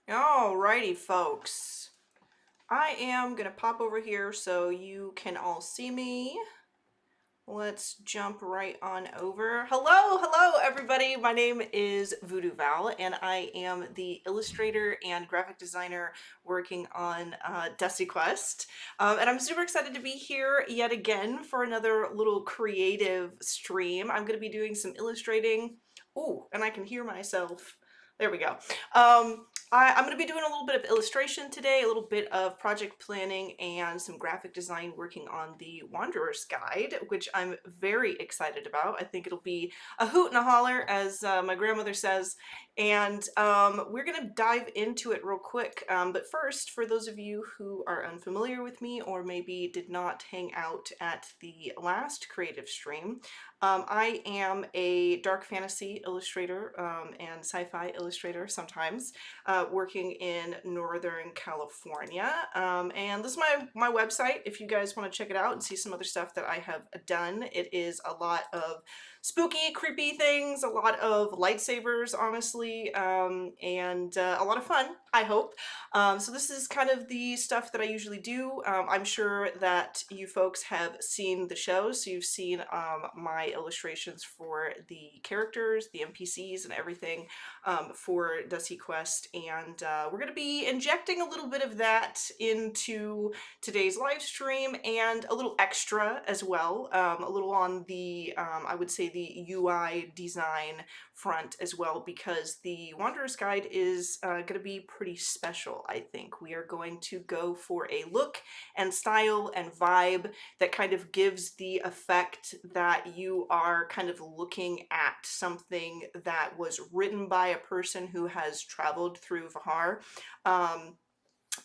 Alrighty, folks. I am gonna pop over here so you can all see me. Let's jump right on over. Hello, everybody. My name is Voodoo Val, and I am the illustrator and graphic designer working on DesiQuest. And I'm super excited to be here yet again for another little creative stream. I'm going to be doing some illustrating. Ooh, and I can hear myself. There we go. I'm going to be doing a little bit of illustration today, a little bit of project planning, and some graphic design working on the Wanderer's Guide, which I'm very excited about. I think it'll be a hoot and a holler, as my grandmother says, and we're going to dive into it real quick. But first, for those of you who are unfamiliar with me or maybe did not hang out at the last creative stream, I am a dark fantasy illustrator and sci-fi illustrator sometimes, working in Northern California. And this is my website if you guys want to check it out and see some other stuff that I have done. It is a lot of spooky, creepy things, a lot of lightsabers, honestly, and a lot of fun, I hope. So this is kind of the stuff that I usually do. I'm sure that you folks have seen the show, so you've seen my illustrations for the characters, the NPCs, and everything for DesiQuest, and we're going to be injecting a little bit of that into today's live stream and a little extra as well, a little on the, I would say, the UI design front as well, because the Wanderer's Guide is going to be pretty special, I think. We are going to go for a look and style and vibe that kind of gives the effect that you are kind of looking at something that was written by a person who has traveled through Vahar.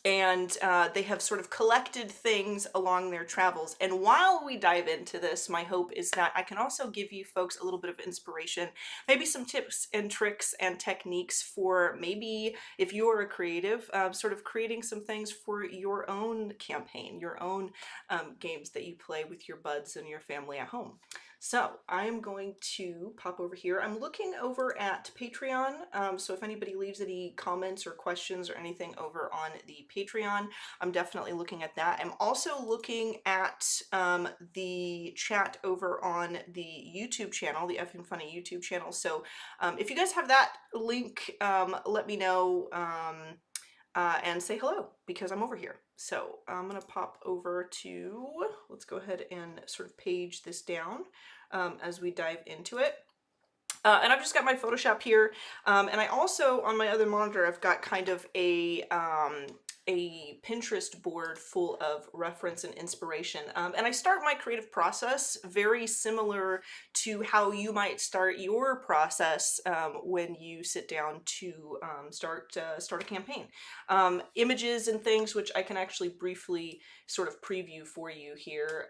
And they have sort of collected things along their travels. And while we dive into this, my hope is that I can also give you folks a little bit of inspiration, maybe some tips and tricks and techniques for maybe if you're a creative, sort of creating some things for your own campaign, your own games that you play with your buds and your family at home. So I'm going to pop over here. I'm looking over at Patreon, so if anybody leaves any comments or questions or anything over on the Patreon, I'm definitely looking at that. I'm also looking at the chat over on the YouTube channel, the EffinFunny YouTube channel. So if you guys have that link, let me know and say hello, because I'm over here. So I'm gonna pop over to, let's go ahead and sort of page this down as we dive into it. And I've just got my Photoshop here, and I also, on my other monitor, I've got kind of a Pinterest board full of reference and inspiration. And I start my creative process very similar to how you might start your process when you sit down to start a campaign. Images and things, which I can actually briefly sort of preview for you here.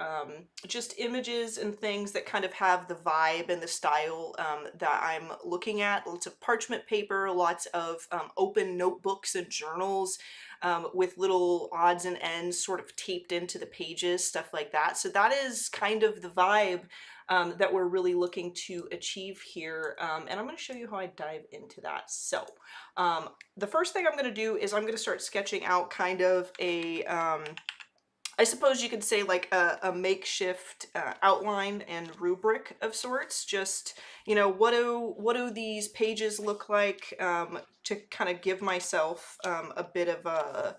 Just images and things that kind of have the vibe and the style that I'm looking at. Lots of parchment paper, lots of open notebooks and journals, with little odds and ends sort of taped into the pages, stuff like that. So that is kind of the vibe that we're really looking to achieve here. And I'm going to show you how I dive into that. So the first thing I'm going to do is I'm going to start sketching out kind of a I suppose you could say like a makeshift outline and rubric of sorts. Just, you know, what do these pages look like, to kind of give myself a bit of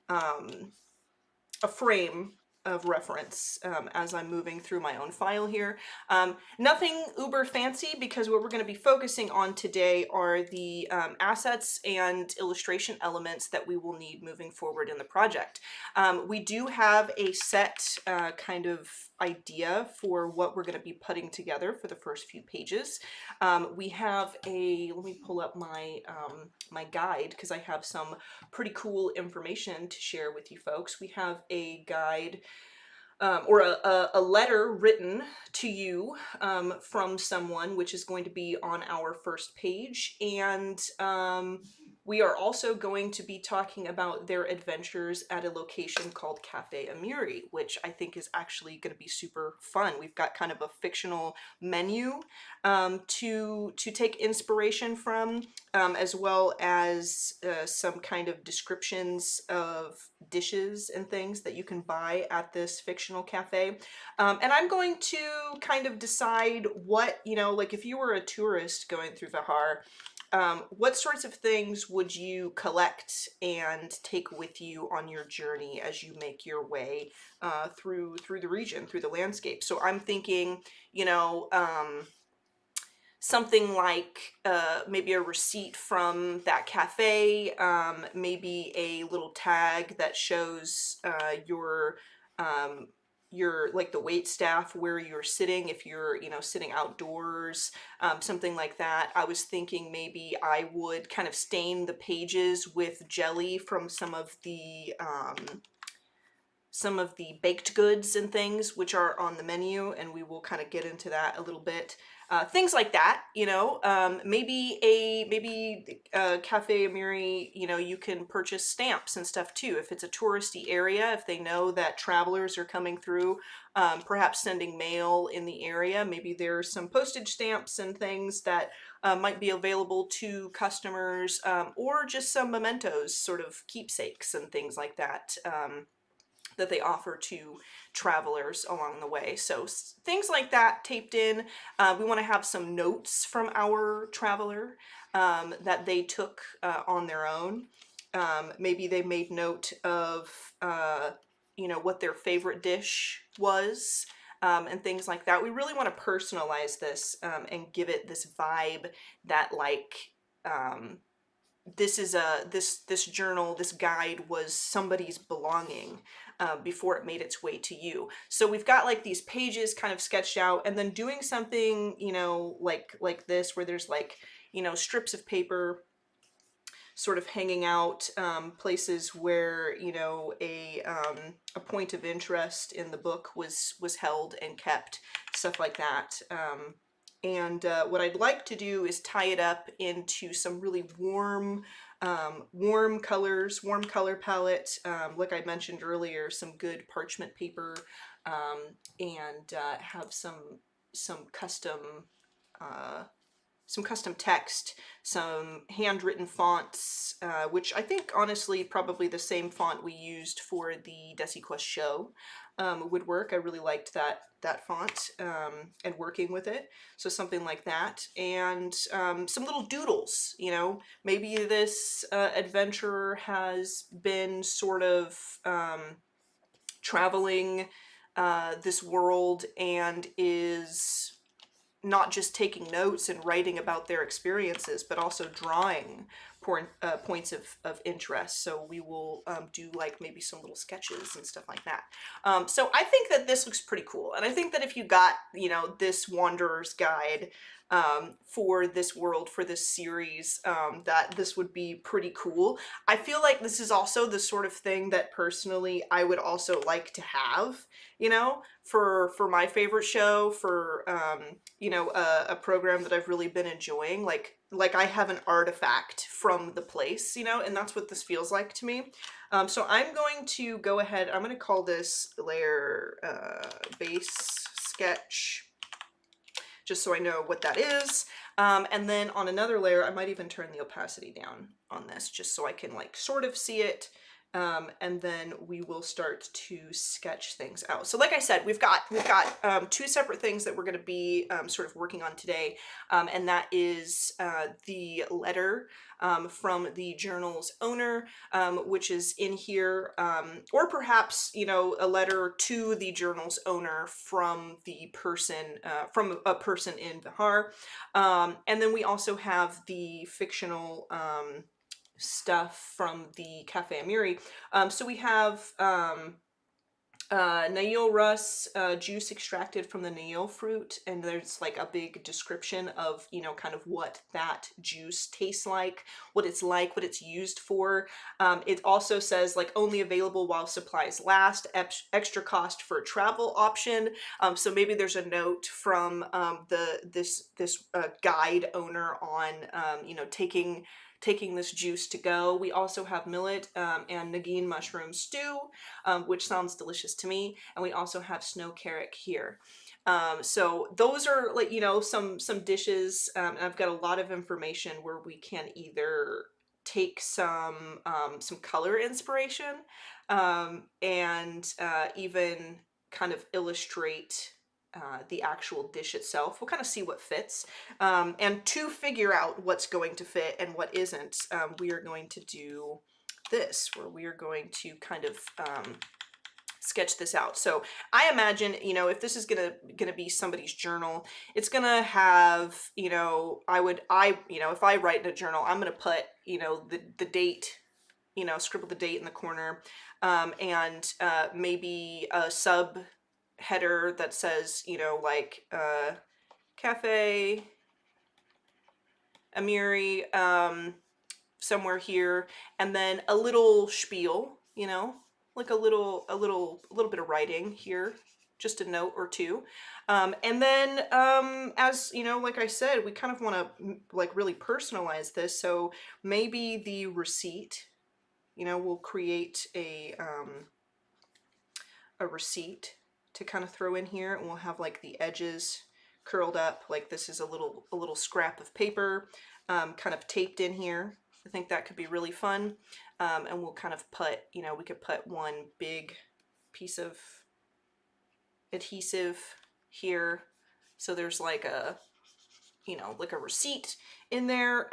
a frame of reference as I'm moving through my own file here. Nothing uber fancy, because what we're going to be focusing on today are the assets and illustration elements that we will need moving forward in the project. We do have a set kind of idea for what we're going to be putting together for the first few pages. We have a, let me pull up my my guide, because I have some pretty cool information to share with you folks. We have a guide, or a letter written to you from someone, which is going to be on our first page. And we are also going to be talking about their adventures at a location called Cafe Amiri, which I think is actually going to be super fun. We've got kind of a fictional menu to take inspiration from, as well as some kind of descriptions of dishes and things that you can buy at this fictional cafe. And I'm going to kind of decide what, you know, like if you were a tourist going through Vihar, what sorts of things would you collect and take with you on your journey as you make your way through the region, through the landscape? So I'm thinking, you know, something like maybe a receipt from that cafe, maybe a little tag that shows your like the wait staff where you're sitting, if you're, you know, sitting outdoors, something like that. I was thinking maybe I would kind of stain the pages with jelly from some of the baked goods and things which are on the menu, and we will kind of get into that a little bit. Things like that, you know, maybe Cafe Amiri, you know, you can purchase stamps and stuff too. If it's a touristy area, if they know that travelers are coming through, perhaps sending mail in the area, maybe there's some postage stamps and things that might be available to customers, or just some mementos, sort of keepsakes and things like that. That they offer to travelers along the way. So things like that taped in. We want to have some notes from our traveler that they took on their own. Maybe they made note of, you know, what their favorite dish was, and things like that. We really want to personalize this and give it this vibe that, like, this is this journal, this guide was somebody's belonging before it made its way to you. So we've got like these pages kind of sketched out, and then doing something, you know, like this, where there's like, you know, strips of paper sort of hanging out, places where, you know, a point of interest in the book was held and kept, stuff like that. And what I'd like to do is tie it up into some really warm colors, warm color palette. Like I mentioned earlier, some good parchment paper, and have some custom text, some handwritten fonts, which I think honestly probably the same font we used for the DesiQuest show would work. I really liked that font and working with it. So something like that, and some little doodles, you know, maybe this adventurer has been sort of traveling this world and is not just taking notes and writing about their experiences, but also drawing points of interest. So we will do like maybe some little sketches and stuff like that. So I think that this looks pretty cool. And I think that if you got, you know, this Wanderer's Guide for this world, for this series, that this would be pretty cool. I feel like this is also the sort of thing that personally I would also like to have, you know, for my favorite show, for you know, a program that I've really been enjoying. Like I have an artifact from the place, you know, and that's what this feels like to me. So I'm going to go ahead, I'm going to call this layer base sketch, just so I know what that is. And then on another layer, I might even turn the opacity down on this, just so I can like sort of see it. And then we will start to sketch things out. So like I said, we've got two separate things that we're going to be sort of working on today, and that is the letter from the journal's owner, which is in here, or perhaps, you know, a letter to the journal's owner from the person, from a person in Bihar. And then we also have the fictional stuff from the Cafe Amiri. So we have Nail Rus, juice extracted from the nail fruit, and there's like a big description of, you know, kind of what that juice tastes like, what it's used for. It also says like only available while supplies last, extra cost for a travel option. So maybe there's a note from this guide owner on, you know, taking taking this juice to go. We also have millet and Nagin mushroom stew, which sounds delicious to me. And we also have snow carrot here. So those are, like, you know, some dishes. And I've got a lot of information where we can either take some color inspiration and even kind of illustrate the actual dish itself. We'll kind of see what fits. And to figure out what's going to fit and what isn't, we are going to do this, where we are going to kind of sketch this out. So I imagine, you know, if this is gonna be somebody's journal, it's gonna have, you know, you know, if I write in a journal, I'm gonna put, you know, the date, you know, scribble the date in the corner, and maybe a sub header that says, you know, like Cafe Amiri, somewhere here, and then a little spiel, you know, like a little bit of writing here, just a note or two. And then as you know, like I said, we kind of want to like really personalize this, so maybe the receipt, you know, we'll create a receipt to kind of throw in here, and we'll have like the edges curled up like this is a little scrap of paper kind of taped in here. I think that could be really fun. And we'll kind of put, you know, we could put one big piece of adhesive here, so there's like a, you know, like a receipt in there.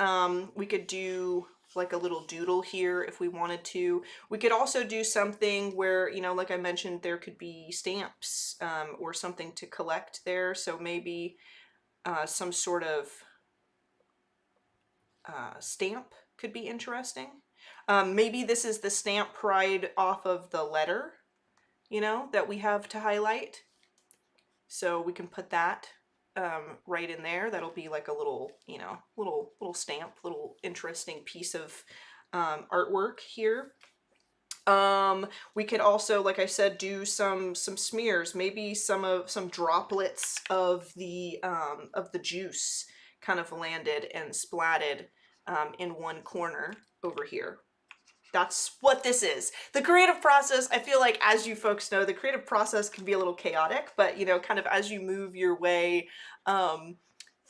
We could do like a little doodle here if we wanted to. We could also do something where, you know, like I mentioned, there could be stamps or something to collect there. So maybe some sort of stamp could be interesting. Maybe this is the stamp pried off of the letter, you know, that we have to highlight. So we can put that right in there. That'll be like a little, you know, little stamp, little interesting piece of artwork here. We could also, like I said, do some smears, maybe some droplets of the juice kind of landed and splatted in one corner over here. That's what this is. The creative process, I feel like, as you folks know, the creative process can be a little chaotic, but, you know, kind of as you move your way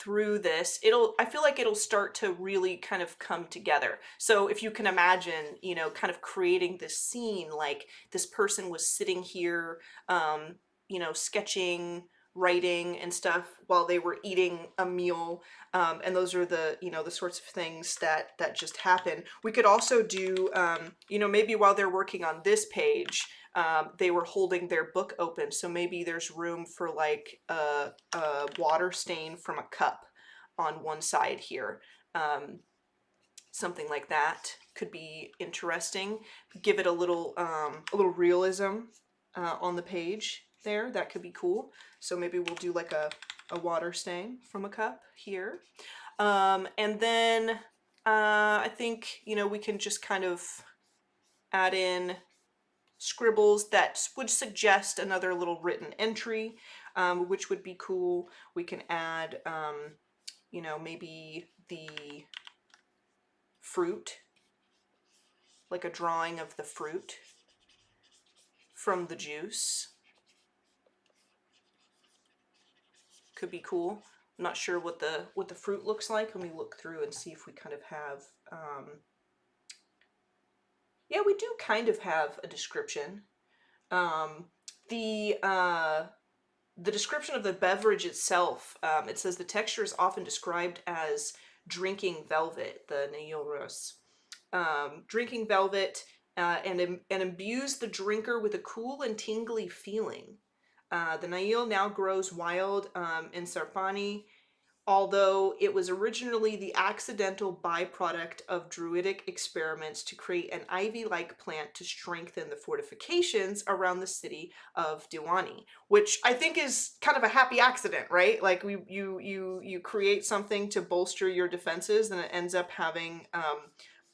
through this, I feel like it'll start to really kind of come together. So if you can imagine, you know, kind of creating this scene, like this person was sitting here, you know, sketching, writing and stuff while they were eating a meal, and those are the, you know, the sorts of things that just happen. We could also do, you know, maybe while they're working on this page, they were holding their book open, so maybe there's room for like a water stain from a cup on one side here. Something like that could be interesting. Give it a little realism on the page there. That could be cool. So maybe we'll do like a water stain from a cup here. And then I think, you know, we can just kind of add in scribbles that would suggest another little written entry, which would be cool. We can add, you know, maybe the fruit, like a drawing of the fruit from the juice. Could be cool. I'm not sure what the fruit looks like. Let me look through and see if we kind of have, yeah, we do kind of have a description. The description of the beverage itself, it says the texture is often described as drinking velvet, the Nail Rose. Drinking velvet and imbues the drinker with a cool and tingly feeling. The Nail now grows wild in Sarpani, although it was originally the accidental byproduct of druidic experiments to create an ivy-like plant to strengthen the fortifications around the city of Diwani, which I think is kind of a happy accident, right? Like you create something to bolster your defenses, and it ends up having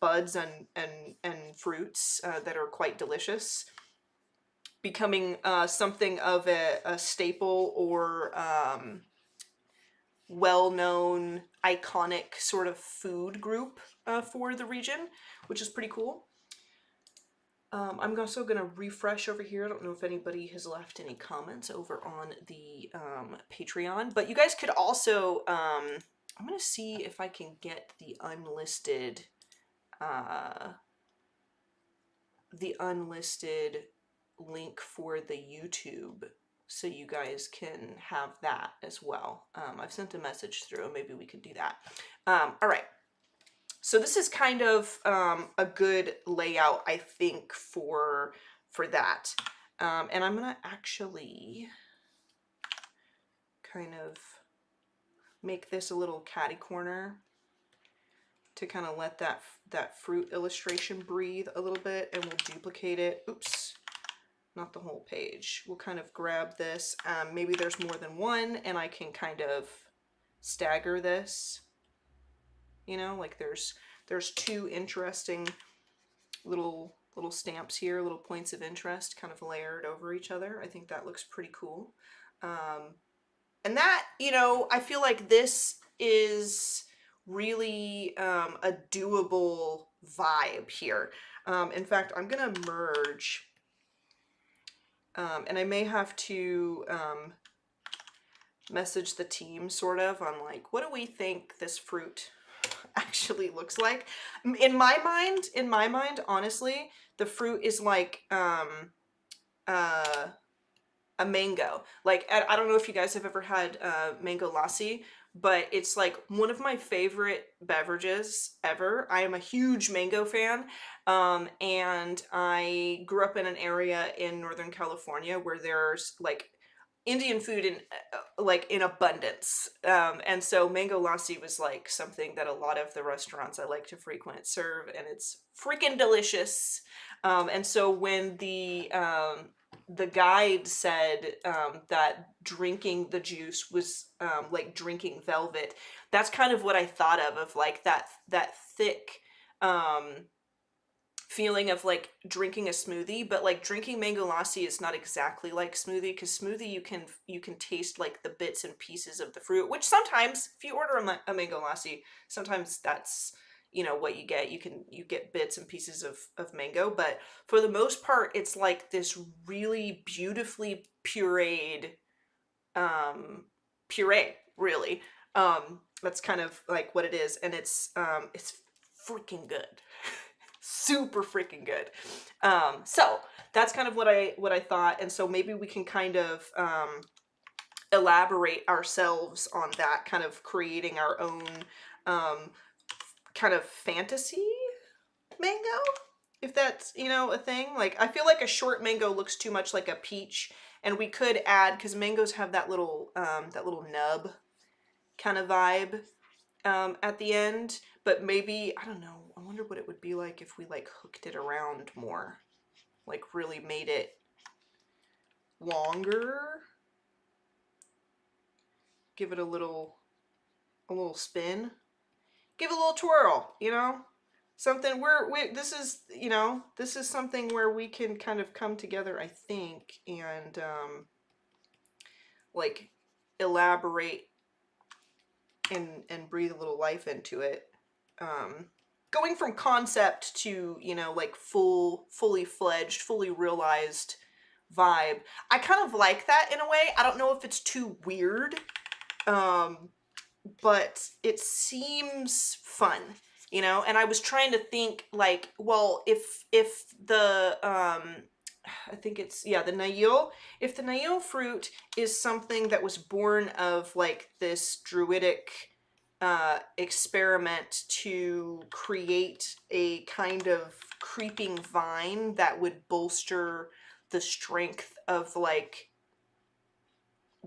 buds and fruits that are quite delicious, becoming something of a staple or well-known iconic sort of food group for the region, which is pretty cool. I'm also going to refresh over here. I don't know if anybody has left any comments over on the Patreon, but you guys could also, I'm going to see if I can get the unlisted link for the YouTube, so you guys can have that as well. I've sent a message through, maybe we could do that. All right. So this is kind of a good layout, I think, for that. And I'm gonna actually kind of make this a little catty corner to kind of let that fruit illustration breathe a little bit, and we'll duplicate it. Oops, not the whole page. We'll kind of grab this. Maybe there's more than one, and I can kind of stagger this. You know, like there's two interesting little stamps here, little points of interest kind of layered over each other. I think that looks pretty cool. And that, you know, I feel like this is really a doable vibe here. In fact, I'm gonna merge, and I may have to message the team sort of on like, what do we think this fruit actually looks like? In my mind, honestly, the fruit is like a mango. Like, I don't know if you guys have ever had mango lassi, but it's like one of my favorite beverages ever. I am a huge mango fan, and I grew up in an area in Northern California where there's like Indian food in like in abundance, and so mango lassi was like something that a lot of the restaurants I like to frequent serve, and it's freaking delicious. And so when the guide said that drinking the juice was like drinking velvet, that's kind of what I thought of like that thick feeling of like drinking a smoothie. But like drinking mango lassi is not exactly like smoothie, because smoothie you can taste like the bits and pieces of the fruit, which sometimes if you order a mango lassi, sometimes that's, you know, what you get. You get bits and pieces of mango, but for the most part it's like this really beautifully pureed puree, really. That's kind of like what it is, and it's freaking good. Super freaking good. So that's kind of what I thought, and so maybe we can kind of elaborate ourselves on that, kind of creating our own kind of fantasy mango, if that's, you know, a thing. Like, I feel like a short mango looks too much like a peach, and we could add, because mangoes have that little nub kind of vibe at the end, but maybe, I don't know, I wonder what it would be like if we like hooked it around more, like really made it longer, give it a little spin, give it a little twirl, you know, something this is, you know, this is something where we can kind of come together, I think, and like elaborate and breathe a little life into it. Going from concept to, you know, like fully fledged, fully realized vibe. I kind of like that in a way. I don't know if it's too weird, but it seems fun, you know. And I was trying to think like, well, if the I think it's, yeah, the nail, if the nail fruit is something that was born of like this druidic experiment to create a kind of creeping vine that would bolster the strength of like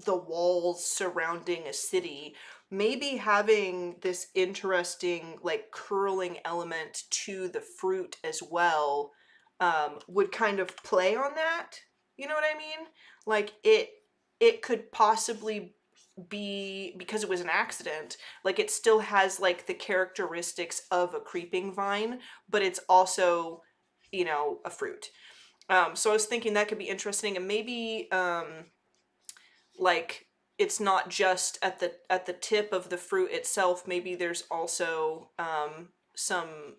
the walls surrounding a city, maybe having this interesting like curling element to the fruit as well would kind of play on that. You know what I mean? Like it could possibly be, because it was an accident, like it still has like the characteristics of a creeping vine, but it's also, you know, a fruit. So I was thinking that could be interesting, and maybe like it's not just at the tip of the fruit itself. Maybe there's also some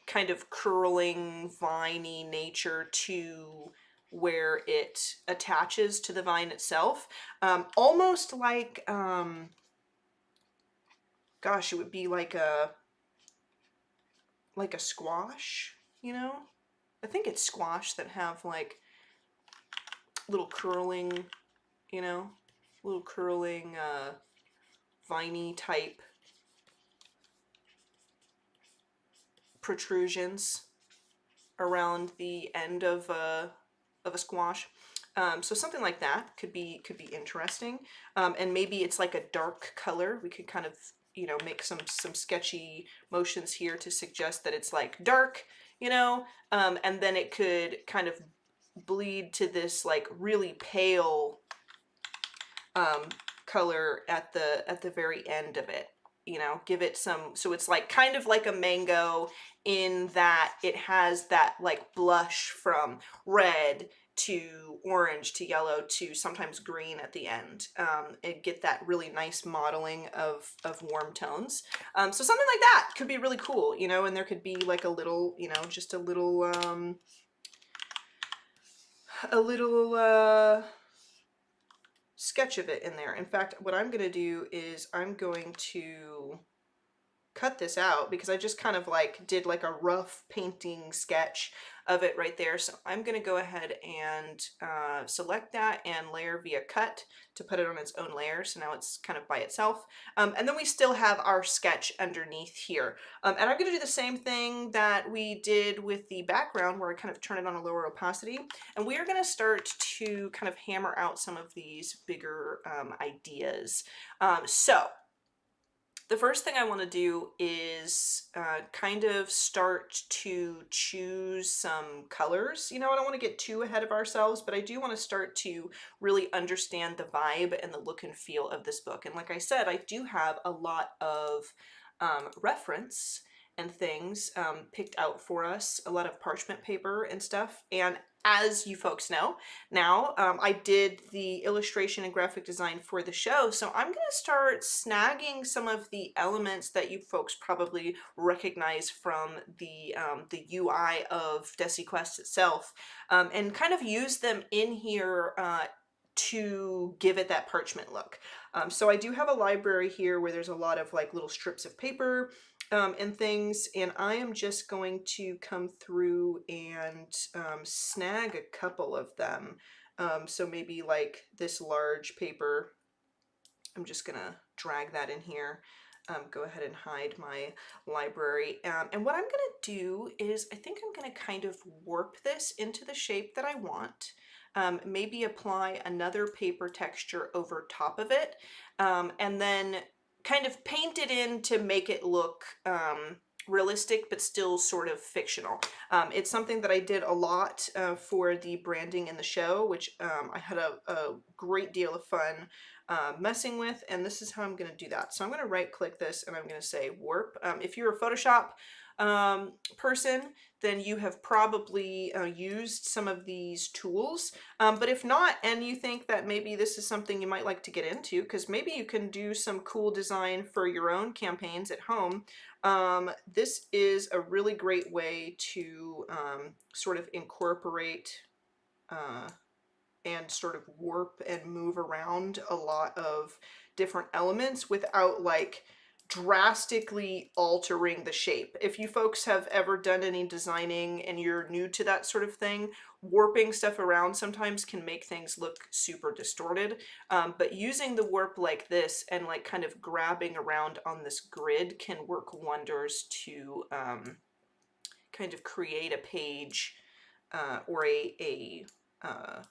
kind of curling, viney nature to where it attaches to the vine itself. Almost like, gosh, it would be like a squash, you know? I think it's squash that have like little curling, you know, little curling, viney type protrusions around the end of a squash. So something like that could be interesting. And maybe it's like a dark color. We could kind of, you know, make some sketchy motions here to suggest that it's like dark, you know, and then it could kind of bleed to this like really pale color at the very end of it, you know, give it some, so it's like kind of like a mango in that it has that like blush from red to orange to yellow to sometimes green at the end, and get that really nice modeling of warm tones. So something like that could be really cool, you know, and there could be like a little, you know, just a little sketch of it in there. In fact, what I'm going to do is I'm going to cut this out because I just kind of like did like a rough painting sketch of it right there. So I'm going to go ahead and select that and layer via cut to put it on its own layer. So now it's kind of by itself. And then we still have our sketch underneath here. And I'm going to do the same thing that we did with the background where I kind of turn it on a lower opacity. And we are going to start to kind of hammer out some of these bigger ideas. So the first thing I want to do is kind of start to choose some colors. You know, I don't want to get too ahead of ourselves, but I do want to start to really understand the vibe and the look and feel of this book. And like I said, I do have a lot of reference and things picked out for us, a lot of parchment paper and stuff. And as you folks know now, I did the illustration and graphic design for the show, so I'm going to start snagging some of the elements that you folks probably recognize from the UI of DesiQuest itself, and kind of use them in here to give it that parchment look. So I do have a library here where there's a lot of like little strips of paper and things, and I am just going to come through and snag a couple of them. So maybe like this large paper, I'm just gonna drag that in here. Go ahead and hide my library. And what I'm gonna do is I think I'm gonna kind of warp this into the shape that I want. Maybe apply another paper texture over top of it, and then kind of paint it in to make it look realistic but still sort of fictional. It's something that I did a lot for the branding in the show, which I had a great deal of fun messing with, and this is how I'm going to do that. So I'm going to right click this and I'm going to say warp. If you're a Photoshop person, then you have probably used some of these tools, but if not, and you think that maybe this is something you might like to get into, because maybe you can do some cool design for your own campaigns at home, this is a really great way to sort of incorporate and sort of warp and move around a lot of different elements without like drastically altering the shape. If you folks have ever done any designing and you're new to that sort of thing, warping stuff around sometimes can make things look super distorted. But using the warp like this and like kind of grabbing around on this grid can work wonders to kind of create a page or a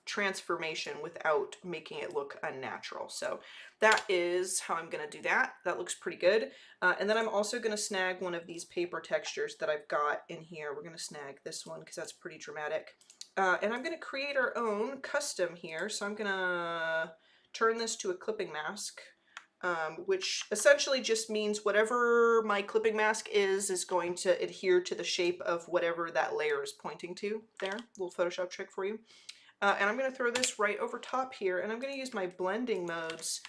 transformation without making it look unnatural. So that is how I'm going to do that. That looks pretty good. And then I'm also going to snag one of these paper textures that I've got in here. We're going to snag this one because that's pretty dramatic. And I'm going to create our own custom here. So I'm going to turn this to a clipping mask, which essentially just means whatever my clipping mask is going to adhere to the shape of whatever that layer is pointing to there. Little Photoshop trick for you. And I'm going to throw this right over top here, and I'm going to use my blending modes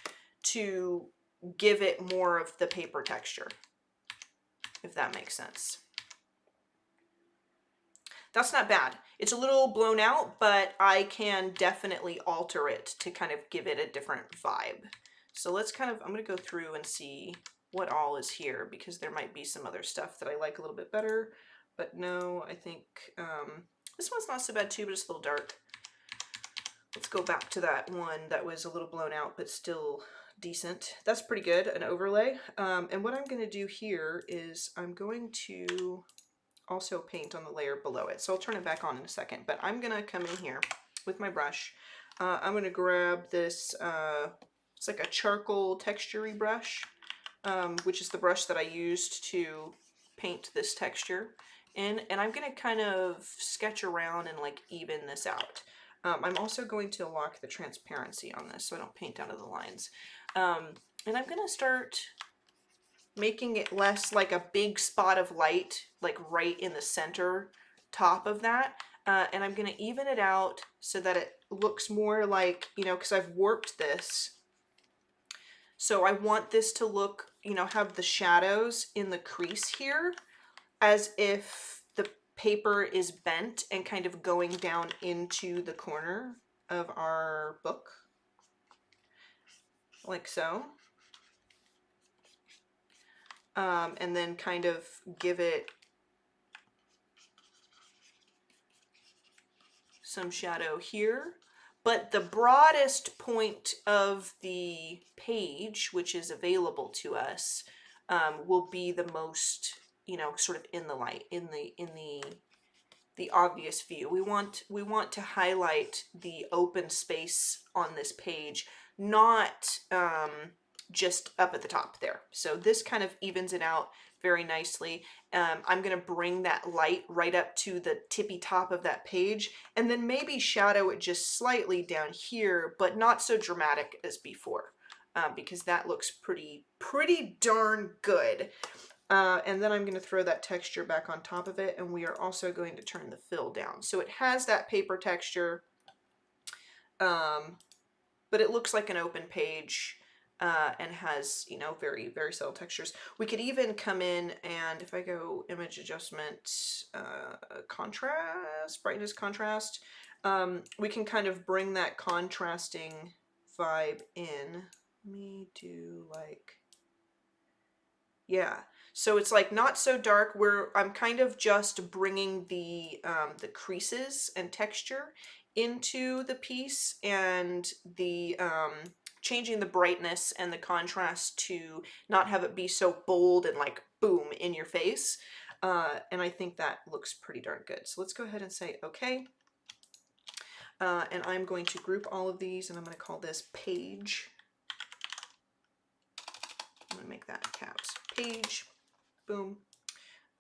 to give it more of the paper texture. if that makes sense. That's not bad. It's a little blown out, but I can definitely alter it to kind of give it a different vibe. So let's kind of, I'm gonna go through and see what all is here, because there might be some other stuff that I like a little bit better, but no, I think this one's not so bad too, but it's a little dark. Let's go back to that one that was a little blown out, but still decent. That's pretty good, an overlay. And what I'm gonna do here is I'm going to also paint on the layer below it. So I'll turn it back on in a second, but I'm gonna come in here with my brush. I'm gonna grab this, it's like a charcoal texture-y brush, which is the brush that I used to paint this texture in, and I'm gonna kind of sketch around and like even this out. I'm also going to lock the transparency on this so I don't paint out of the lines. And I'm gonna start making it less like a big spot of light, like right in the center top of that. And I'm gonna even it out so that it looks more like, you know, because I've warped this. So I want this to look, you know, have the shadows in the crease here as if the paper is bent and kind of going down into the corner of our book, like so. And then kind of give it some shadow here. But the broadest point of the page, which is available to us, will be the most, you know, sort of in the light, in the obvious view. We want to highlight the open space on this page, not just up at the top there. So this kind of evens it out very nicely. I'm gonna bring that light right up to the tippy top of that page, and then maybe shadow it just slightly down here, but not so dramatic as before, because that looks pretty darn good. And then I'm going to throw that texture back on top of it, and we are also going to turn the fill down. So it has that paper texture, but it looks like an open page, and has, you know, very subtle textures. We could even come in and, if I go image adjustment, contrast, brightness, contrast, we can kind of bring that contrasting vibe in. Let me do like, yeah. So it's like not so dark, where I'm kind of just bringing the creases and texture into the piece, and the changing the brightness and the contrast to not have it be so bold and like boom in your face. And I think that looks pretty darn good. So let's go ahead and say okay. And I'm going to group all of these, and I'm going to call this page. I'm going to make that caps. Page. Boom.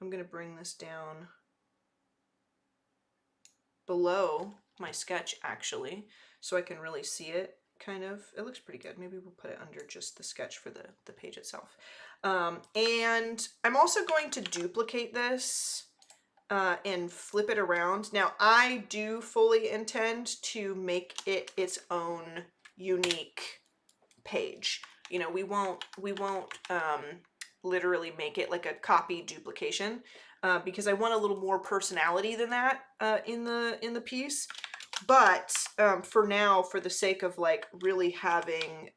I'm going to bring this down below my sketch, actually, so I can really see it, kind of. It looks pretty good. Maybe we'll put it under just the sketch for the page itself. And I'm also going to duplicate this and flip it around. Now, I do fully intend to make it its own unique page. You know, we won't literally make it like a copy duplication, because I want a little more personality than that in the piece. But for now, for the sake of like really having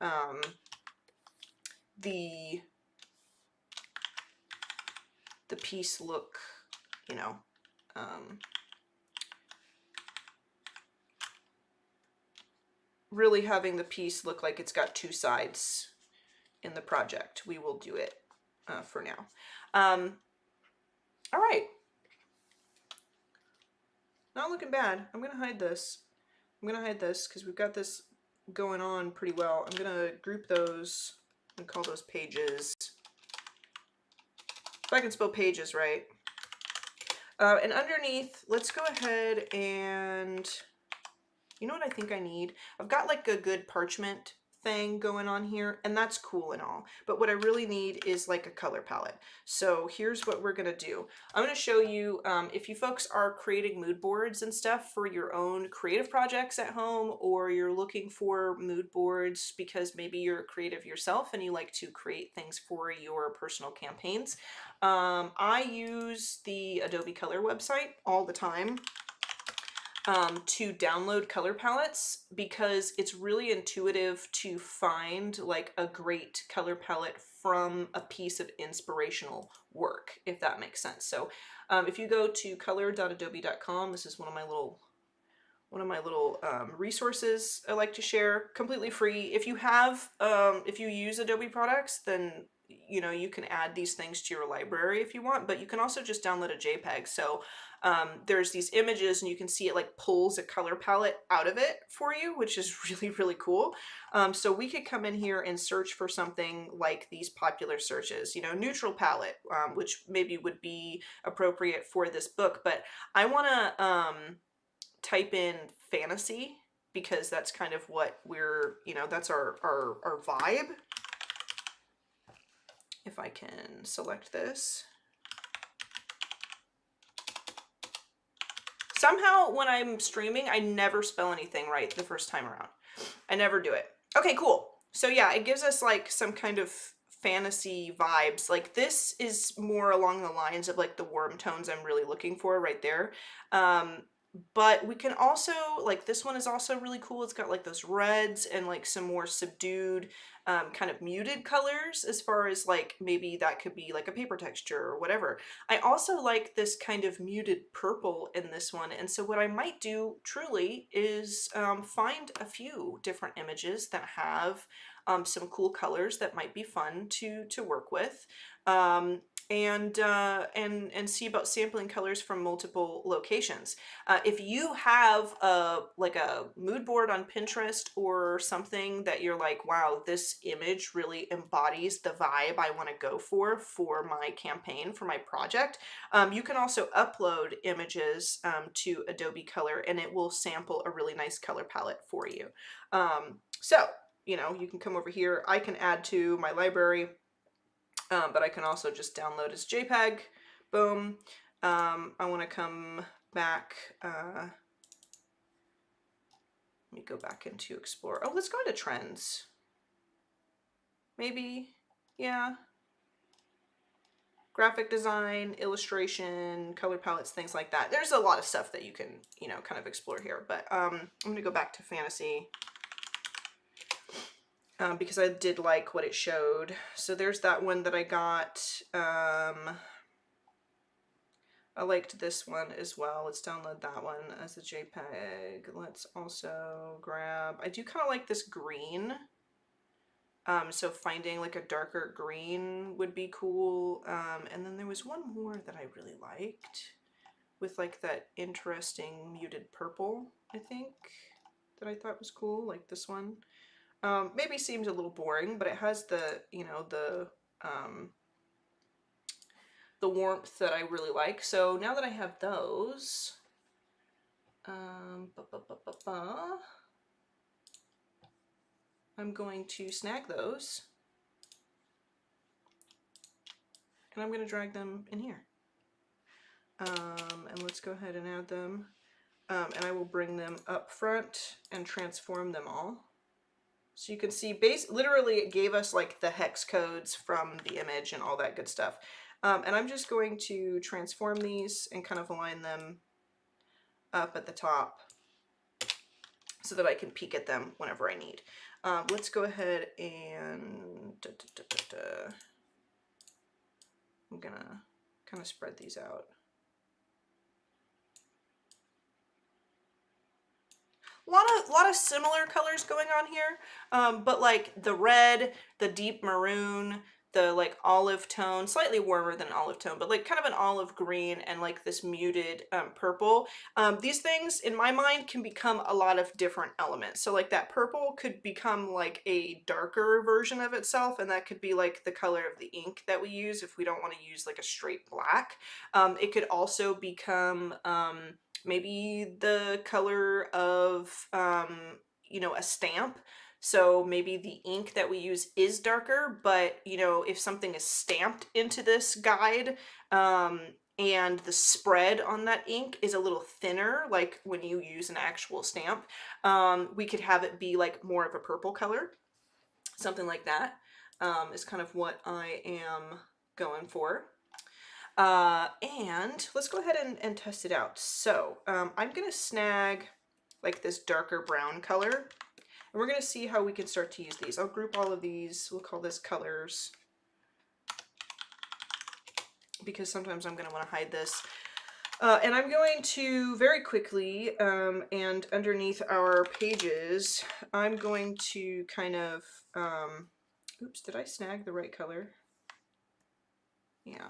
the piece look, you know, really having the piece look like it's got two sides in the project, we will do it for now. All right. Not looking bad. I'm gonna hide this. I'm gonna hide this because we've got this going on pretty well. I'm gonna group those and call those pages. If I can spell pages right. And underneath, let's go ahead and, you know what I think I need? I've got like a good parchment thing going on here, and that's cool and all, but what I really need is like a color palette. So here's what we're gonna do. I'm gonna show you, if you folks are creating mood boards and stuff for your own creative projects at home, or you're looking for mood boards because maybe you're creative yourself and you like to create things for your personal campaigns, I use the Adobe Color website all the time to download color palettes because it's really intuitive to find like a great color palette from a piece of inspirational work, if that makes sense. So if you go to color.adobe.com, this is one of my little resources I like to share, completely free. If you have, if you use Adobe products, then you know you can add these things to your library if you want, but you can also just download a JPEG. So there's these images and you can see it like pulls a color palette out of it for you, which is really, really cool. So we could come in here and search for something like these popular searches, you know, neutral palette, which maybe would be appropriate for this book, but I want to type in fantasy because that's kind of what we're, you know, that's our vibe. If I can select this. Somehow when I'm streaming, I never spell anything right the first time around. I never do it. Okay, cool. So yeah, it gives us like some kind of fantasy vibes. Like this is more along the lines of like the warm tones I'm really looking for right there. But we can also, like this one is also really cool. It's got like those reds and like some more subdued kind of muted colors, as far as like maybe that could be like a paper texture or whatever. I also like this kind of muted purple in this one. And so what I might do truly is find a few different images that have some cool colors that might be fun to work with. And see about sampling colors from multiple locations. If you have like a mood board on Pinterest or something that you're like, wow, this image really embodies the vibe I want to go for my campaign, for my project, you can also upload images to Adobe Color and it will sample a really nice color palette for you. So, you know, you can come over here, I can add to my library. But I can also just download as JPEG. Boom. I want to come back. Let me go back into Explore. Oh, let's go into Trends. Maybe. Yeah. Graphic design, illustration, color palettes, things like that. There's a lot of stuff that you can, you know, kind of explore here. But I'm going to go back to Fantasy. Because I did like what it showed. So there's that one that I got. I liked this one as well. Let's download that one as a JPEG. Let's also grab, I do kind of like this green. So finding like a darker green would be cool. And then there was one more that I really liked with like that interesting muted purple, I think, that I thought was cool, like this one. Maybe seems a little boring, but it has the, you know, the warmth that I really like. So now that I have those, I'm going to snag those and I'm going to drag them in here. And let's go ahead and add them. And I will bring them up front and transform them all. So you can see literally it gave us like the hex codes from the image and all that good stuff. And I'm just going to transform these and kind of align them up at the top so that I can peek at them whenever I need. Let's go ahead and I'm gonna kind of spread these out. A lot of similar colors going on here, but like the red, the deep maroon, the like olive tone, slightly warmer than olive tone, but like kind of an olive green and like this muted purple. These things in my mind can become a lot of different elements. So like that purple could become like a darker version of itself, and that could be like the color of the ink that we use if we don't want to use like a straight black. It could also become maybe the color of, you know, a stamp. So maybe the ink that we use is darker, but, you know, if something is stamped into this guide, and the spread on that ink is a little thinner, like when you use an actual stamp, we could have it be like more of a purple color. Something like that is kind of what I am going for. And let's go ahead and test it out. So I'm gonna snag like this darker brown color, and we're gonna see how we can start to use these. I'll group all of these, we'll call this colors, because sometimes I'm gonna wanna hide this. And I'm going to very quickly, and underneath our pages, I'm going to kind of, oops, did I snag the right color? Yeah.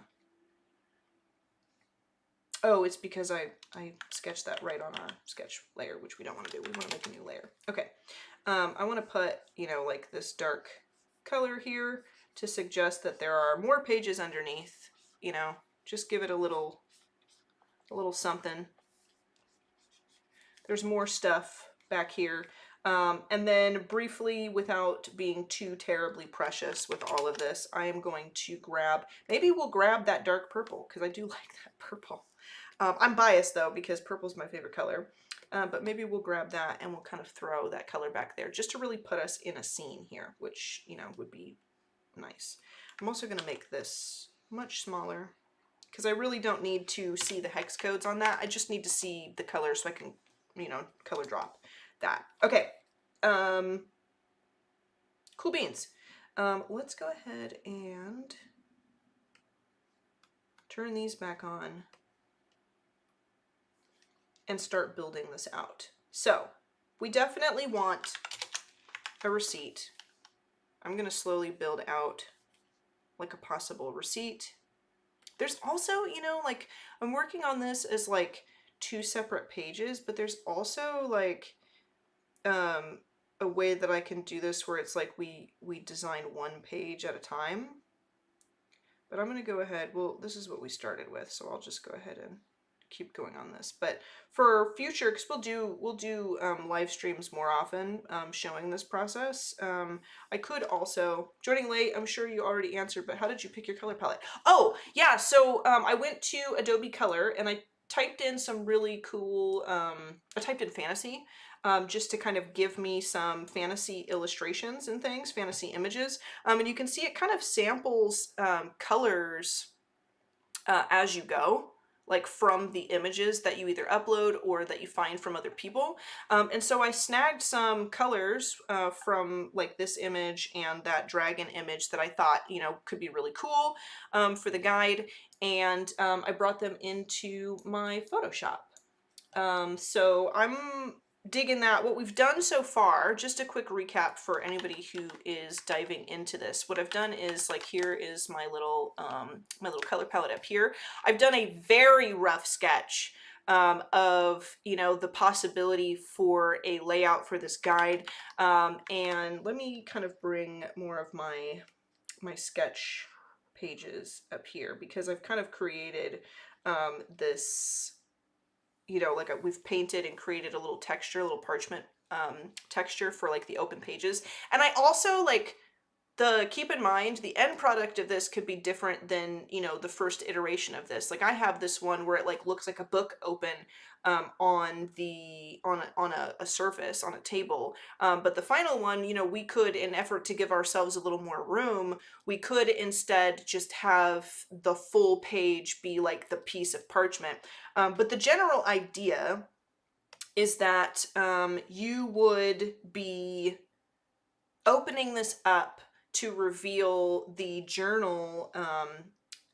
Oh, it's because I sketched that right on our sketch layer, which we don't want to do. We want to make a new layer. Okay. I want to put, you know, like this dark color here to suggest that there are more pages underneath, you know, just give it a little something. There's more stuff back here. And then briefly, without being too terribly precious with all of this, I am going to grab, maybe we'll grab that dark purple, because I do like that purple. I'm biased though, because purple's my favorite color. But maybe we'll grab that and we'll kind of throw that color back there just to really put us in a scene here, which, you know, would be nice. I'm also going to make this much smaller because I really don't need to see the hex codes on that. I just need to see the colors so I can, you know, color drop that. Okay. Cool beans. Let's go ahead and turn these back on and start building this out. So we definitely want a receipt. I'm going to slowly build out like a possible receipt. There's also, you know, like I'm working on this as like 2 separate pages, but there's also like a way that I can do this where it's like we design 1 page at a time. But I'm going to go ahead, well, this is what we started with, so I'll just go ahead and keep going on this. But for future, because we'll do live streams more often, showing this process. I could also, joining late, I'm sure you already answered, but how did you pick your color palette? Oh yeah, so I went to Adobe Color and I typed in some really cool, I typed in fantasy, just to kind of give me some fantasy illustrations and things, fantasy images. And you can see it kind of samples colors as you go, like from the images that you either upload or that you find from other people. And so I snagged some colors from like this image and that dragon image that I thought, you know, could be really cool for the guide. And I brought them into my Photoshop. So I'm digging that. What we've done so far, just a quick recap for anybody who is diving into this. What I've done is, like, here is my little color palette up here. I've done a very rough sketch of, you know, the possibility for a layout for this guide. And let me kind of bring more of my sketch pages up here, because I've kind of created this, you know, like we've painted and created a little texture, a little parchment texture for like the open pages. And I also like keep in mind the end product of this could be different than, you know, the first iteration of this. Like I have this one where it like looks like a book open on a surface on a table, but the final one, you know, we could, in effort to give ourselves a little more room, we could instead just have the full page be like the piece of parchment. But the general idea is that you would be opening this up to reveal the journal,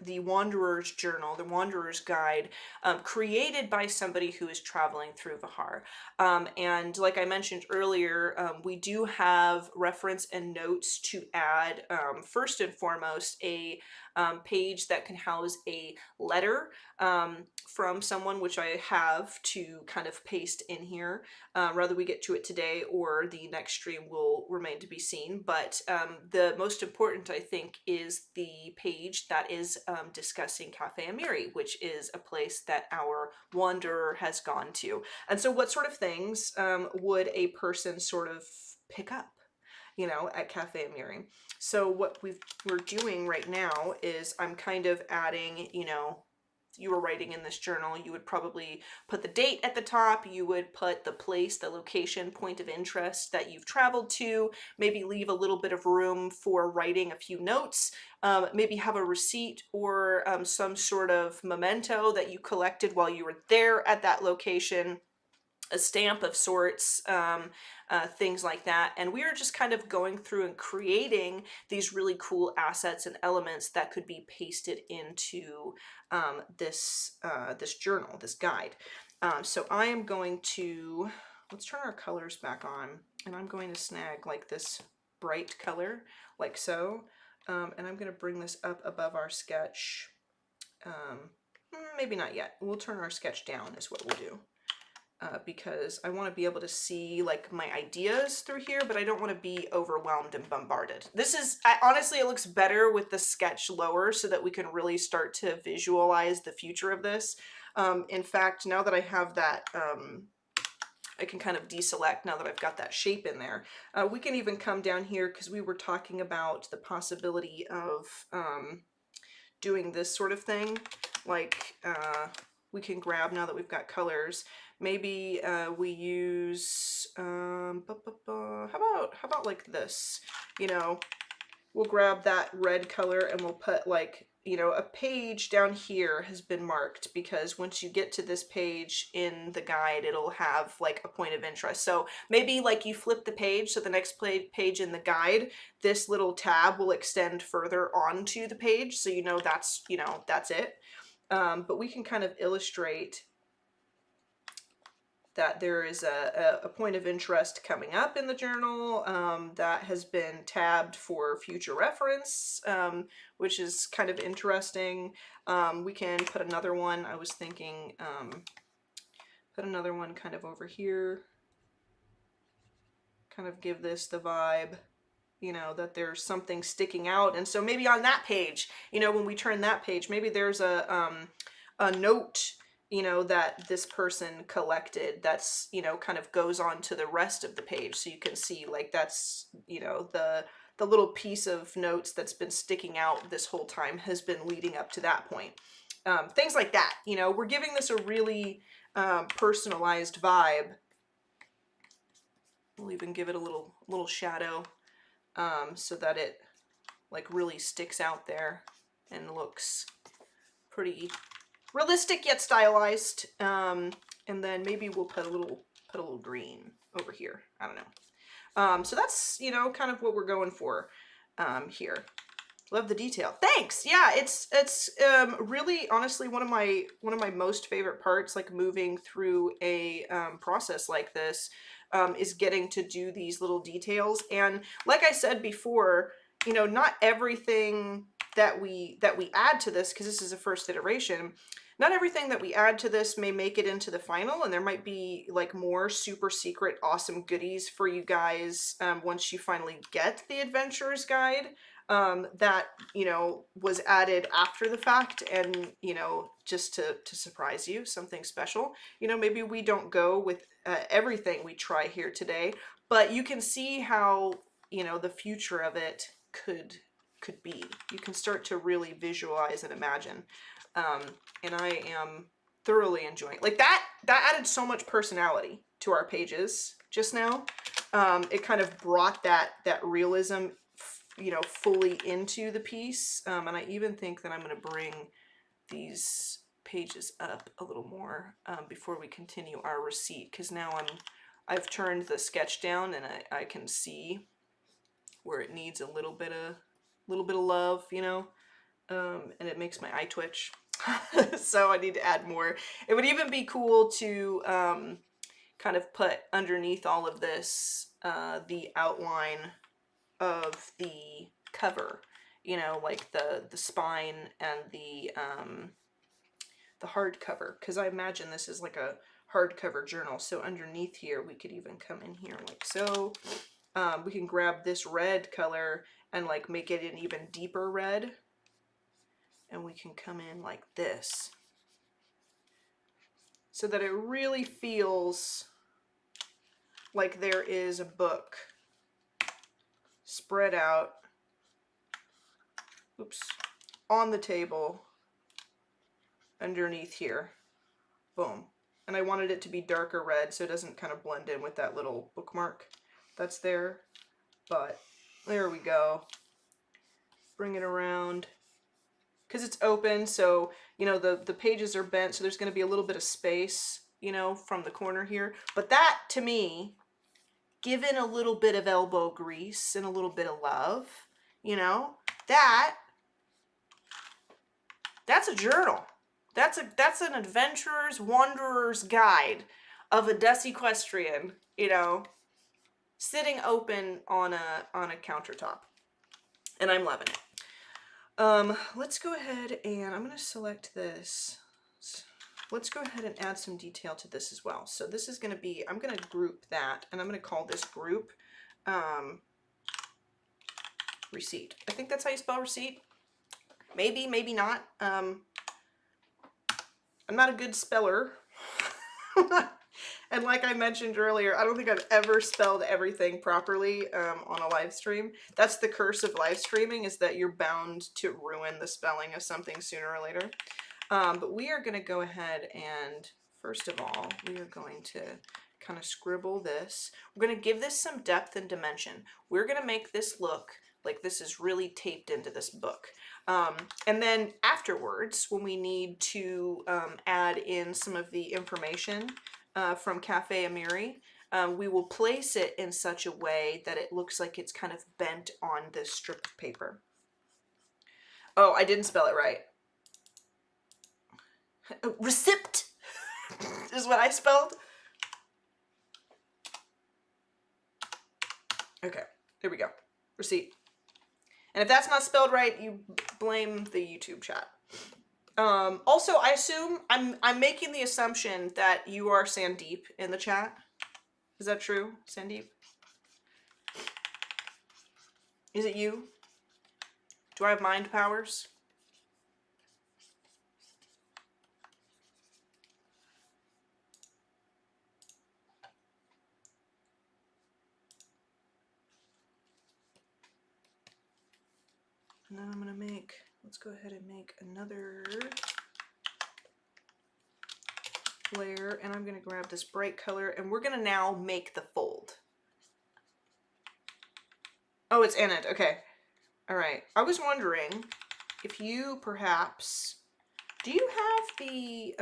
the Wanderer's Journal, the Wanderer's Guide, created by somebody who is traveling through Vihar. And like I mentioned earlier, we do have reference and notes to add, first and foremost, a page that can house a letter from someone, which I have to kind of paste in here. Whether we get to it today or the next stream will remain to be seen. But the most important, I think, is the page that is discussing Cafe Amiri, which is a place that our wanderer has gone to. And so what sort of things would a person sort of pick up, you know, at Cafe Amiri? So what we're doing right now is I'm kind of adding, you know, you were writing in this journal, you would probably put the date at the top, you would put the place, the location, point of interest that you've traveled to, maybe leave a little bit of room for writing a few notes, maybe have a receipt or some sort of memento that you collected while you were there at that location, a stamp of sorts, things like that. And we are just kind of going through and creating these really cool assets and elements that could be pasted into this journal, this guide. So I am going to, let's turn our colors back on, and I'm going to snag like this bright color, like so. And I'm going to bring this up above our sketch. Maybe not yet. We'll turn our sketch down is what we'll do. Because I want to be able to see like my ideas through here, but I don't want to be overwhelmed and bombarded. This is, honestly, it looks better with the sketch lower so that we can really start to visualize the future of this. In fact, now that I have that, I can kind of deselect now that I've got that shape in there. We can even come down here because we were talking about the possibility of doing this sort of thing. Like we can grab, now that we've got colors, maybe we use, how about like this, you know, we'll grab that red color and we'll put like, you know, a page down here has been marked because once you get to this page in the guide, it'll have like a point of interest. So maybe like you flip the page, so the next page in the guide, this little tab will extend further onto the page. So you know that's it. But we can kind of illustrate that there is a point of interest coming up in the journal that has been tabbed for future reference, which is kind of interesting. We can put another one, I was thinking, put another one kind of over here, kind of give this the vibe, you know, that there's something sticking out. And so maybe on that page, you know, when we turn that page, maybe there's a note, you know, that this person collected that's, you know, kind of goes on to the rest of the page. So you can see like that's, you know, the little piece of notes that's been sticking out this whole time has been leading up to that point. Things like that, you know, we're giving this a really personalized vibe. We'll even give it a little shadow so that it like really sticks out there and looks pretty realistic yet stylized. And then maybe we'll put a little green over here. I don't know. So that's, you know, kind of what we're going for here. Love the detail. Thanks. Yeah, it's really honestly one of my most favorite parts, like moving through a process like this, is getting to do these little details. And like I said before, you know, not everything that we add to this, because this is a first iteration, not everything that we add to this may make it into the final, and there might be like more super secret awesome goodies for you guys once you finally get the adventurer's guide that, you know, was added after the fact, and, you know, just to surprise you, something special. You know, maybe we don't go with everything we try here today, but you can see how, you know, the future of it could be. You can start to really visualize and imagine. And I am thoroughly enjoying it. Like that added so much personality to our pages just now. It kind of brought that realism, you know, fully into the piece. And I even think that I'm going to bring these pages up a little more before we continue our receipt, because now I've turned the sketch down and I can see where it needs a little bit of love, you know, and it makes my eye twitch. So I need to add more. It would even be cool to kind of put underneath all of this the outline of the cover, you know, like the spine and the hardcover, because I imagine this is like a hardcover journal. So underneath here we could even come in here like so. We can grab this red color and like make it an even deeper red, and we can come in like this so that it really feels like there is a book spread out, oops, on the table underneath here. Boom. And I wanted it to be darker red so it doesn't kind of blend in with that little bookmark that's there. But there we go. Bring it around. Because it's open, so, you know, the pages are bent, so there's going to be a little bit of space, you know, from the corner here. But that, to me, given a little bit of elbow grease and a little bit of love, you know, that's a journal. That's an adventurer's, wanderer's guide of a DesiQuestrian, you know, sitting open on a countertop. And I'm loving it. Let's go ahead and I'm going to select this. Let's go ahead and add some detail to this as well. So this is going to be, I'm going to group that, and I'm going to call this group receipt. I think that's how you spell receipt. Maybe, maybe not. I'm not a good speller. And like I mentioned earlier, I don't think I've ever spelled everything properly on a live stream. That's the curse of live streaming, is that you're bound to ruin the spelling of something sooner or later. But we are going to go ahead and, first of all, we are going to kind of scribble this. We're going to give this some depth and dimension. We're going to make this look like this is really taped into this book. And then afterwards, when we need to add in some of the information from Cafe Amiri, we will place it in such a way that it looks like it's kind of bent on this strip of paper. Oh, I didn't spell it right. Receipt is what I spelled. Okay, there we go. Receipt. And if that's not spelled right, you blame the YouTube chat. Also, I assume, I'm making the assumption that you are Sandeep in the chat. Is that true, Sandeep? Is it you? Do I have mind powers? And then I'm gonna make, let's go ahead and make another layer, and I'm gonna grab this bright color, and we're gonna now make the fold. Oh, it's in it, okay. All right, I was wondering if you perhaps, do you have the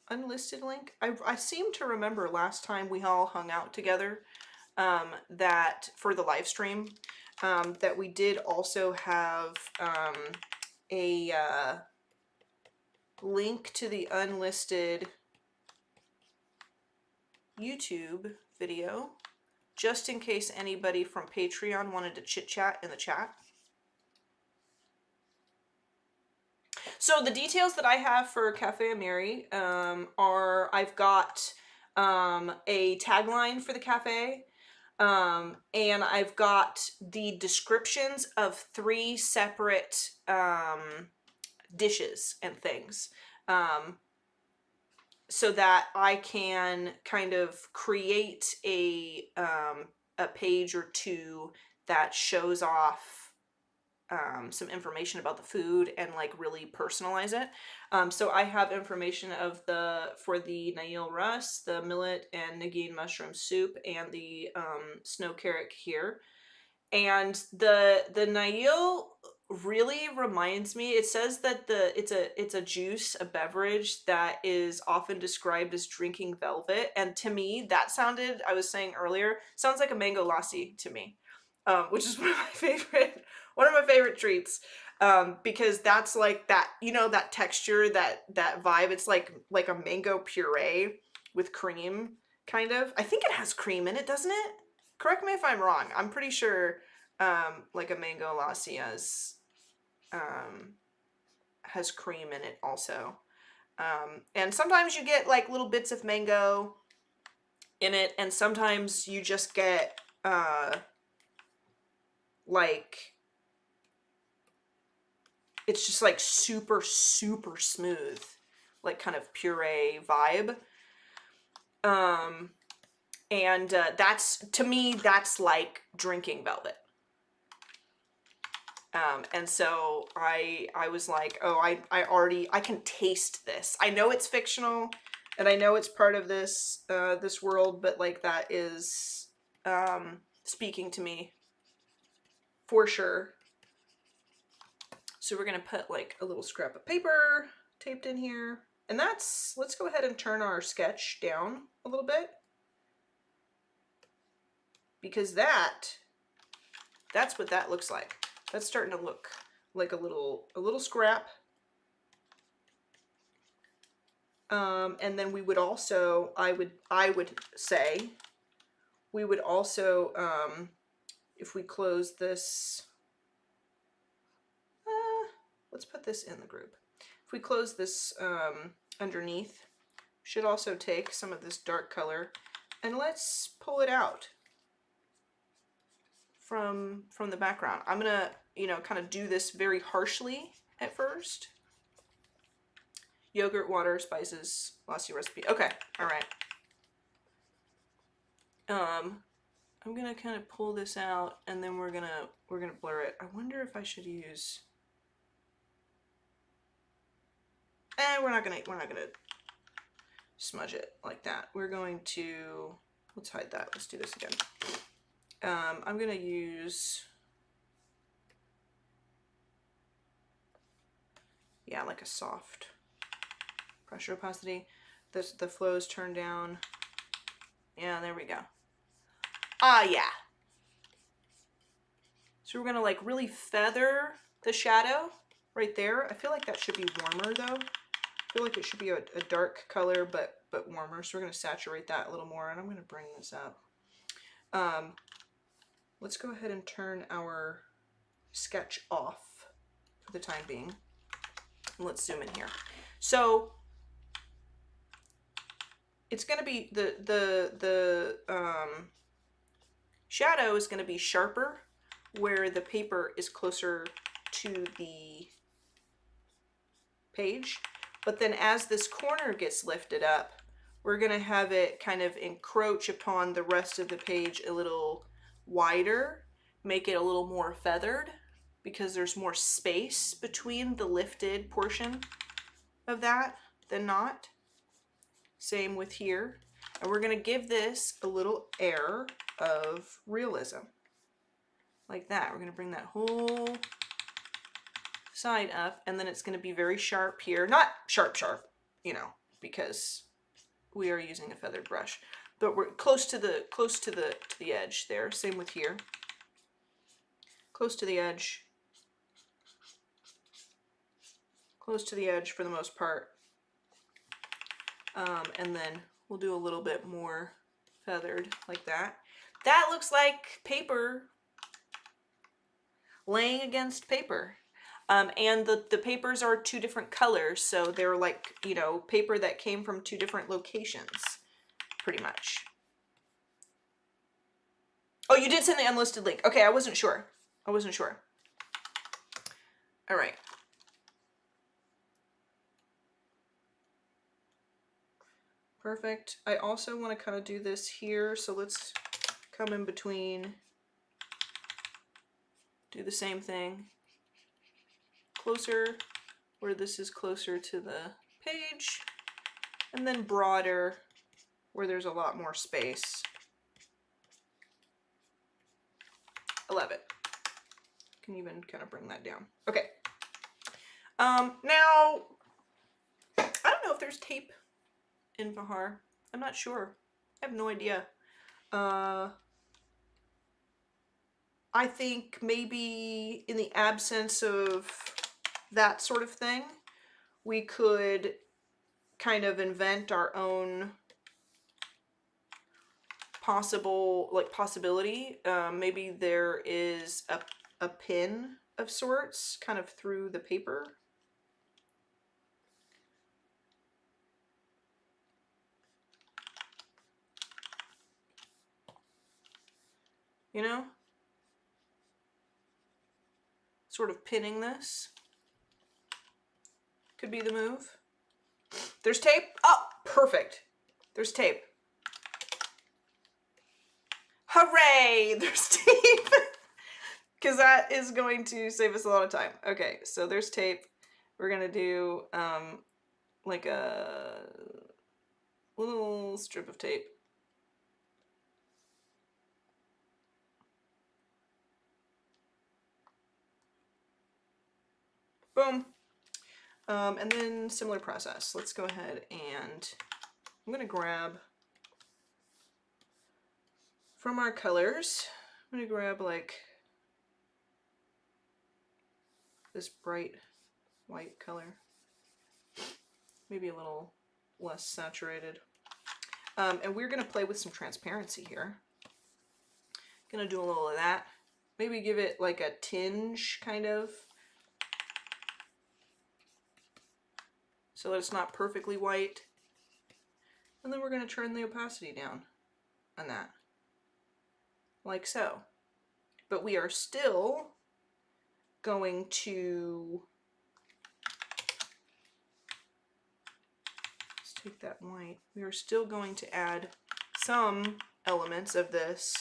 unlisted link? I seem to remember last time we all hung out together that for the live stream, that we did also have a link to the unlisted YouTube video, just in case anybody from Patreon wanted to chit chat in the chat. So the details that I have for Cafe Amiri are, I've got a tagline for the cafe, and I've got the descriptions of 3 separate dishes and things, so that I can kind of create a page or two that shows off some information about the food and like really personalize it. So I have information of for the Nail Rus, the millet and Nagin mushroom soup, and the snow carrot here. And the Nail really reminds me, it says that it's a juice, a beverage that is often described as drinking velvet, and to me that sounded, I was saying earlier, sounds like a mango lassi to me, which is one of my favorite treats, because that's like that, you know, that texture, that vibe. It's like a mango puree with cream, kind of. I think it has cream in it, doesn't it? Correct me if I'm wrong. I'm pretty sure like a mango lassi has cream in it also. And sometimes you get like little bits of mango in it, and sometimes you just get like, it's just like super, super smooth, like kind of puree vibe. And that's, to me, that's like drinking velvet. And so I was like, oh, I can taste this. I know it's fictional and I know it's part of this, this world, but like that is, speaking to me for sure. So we're going to put like a little scrap of paper taped in here. And let's go ahead and turn our sketch down a little bit. Because that's what that looks like. That's starting to look like a little scrap. And then we would also, I would say, we would also, if we close this, let's put this in the group. If we close this underneath, we should also take some of this dark color and let's pull it out from the background. I'm gonna, you know, kind of do this very harshly at first. Yogurt, water, spices, lassi recipe. Okay, all right. I'm gonna kind of pull this out, and then we're gonna blur it. I wonder if I should use. We're not gonna smudge it like that. We're going to, let's hide that. Let's do this again. I'm gonna use, yeah, like a soft pressure opacity. The flows turn down. Yeah, there we go. Ah, yeah. So we're gonna like really feather the shadow right there. I feel like that should be warmer though. I feel like it should be a dark color, but warmer. So we're gonna saturate that a little more, and I'm gonna bring this up. Let's go ahead and turn our sketch off for the time being. Let's zoom in here. So it's going to be the shadow is going to be sharper where the paper is closer to the page. But then as this corner gets lifted up, we're going to have it kind of encroach upon the rest of the page a little wider, make it a little more feathered because there's more space between the lifted portion of that than not. Same with here. And we're going to give this a little air of realism. Like that. We're going to bring that whole side up, and then it's going to be very sharp here. Not sharp, you know, because we are using a feathered brush. But we're close to the edge there. Same with here. Close to the edge. Close to the edge for the most part. And then we'll do a little bit more feathered like that. That looks like paper laying against paper. And the papers are two different colors, so they're like, you know, paper that came from two different locations, pretty much. Oh, you did send the unlisted link. Okay, I wasn't sure. All right. Perfect. I also want to kind of do this here, so let's come in between, do the same thing. Closer, where this is closer to the page, and then broader, where there's a lot more space. I love it. Can even kind of bring that down. Okay. Now, I don't know if there's tape in Vahar. I'm not sure. I have no idea. I think maybe in the absence of that sort of thing, we could kind of invent our own possibility. Maybe there is a pin of sorts kind of through the paper. You know? Sort of pinning this. Could be the move. There's tape. Oh, perfect. There's tape. Hooray! There's tape. because that is going to save us a lot of time. Okay, so there's tape. We're gonna do like a little strip of tape. Boom. And then similar process. Let's go ahead and I'm gonna grab from our colors, I'm gonna grab like this bright white color, maybe a little less saturated. And we're gonna play with some transparency here. Gonna do a little of that. Maybe give it like a tinge kind of, so that it's not perfectly white. And then we're gonna turn the opacity down on that, like so. But we are still going to, let's take that white, we are still going to add some elements of this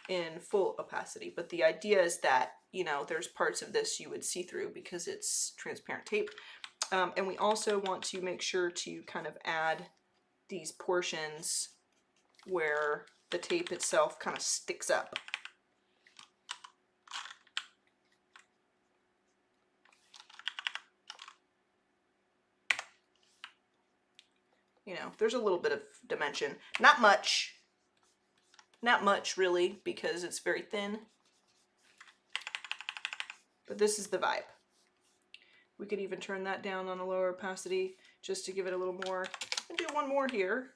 in full opacity, but the idea is that, you know, there's parts of this you would see through because it's transparent tape. And we also want to make sure to kind of add these portions where the tape itself kind of sticks up. You know, there's a little bit of dimension. Not much really, because it's very thin. But this is the vibe. We could even turn that down on a lower opacity just to give it a little more. And do one more here.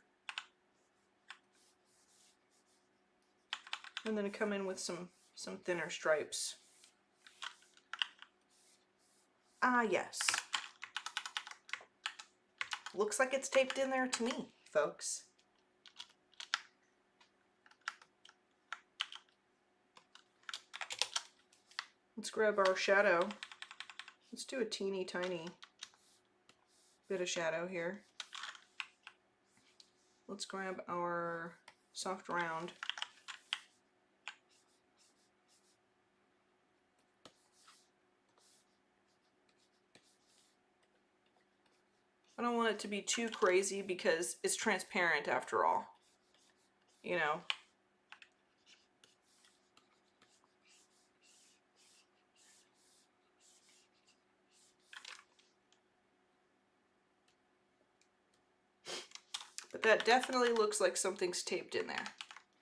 And then come in with some thinner stripes. Ah, yes. Looks like it's taped in there to me, folks. Let's grab our shadow. Let's do a teeny tiny bit of shadow here. Let's grab our soft round. I don't want it to be too crazy because it's transparent after all, you know. But that definitely looks like something's taped in there,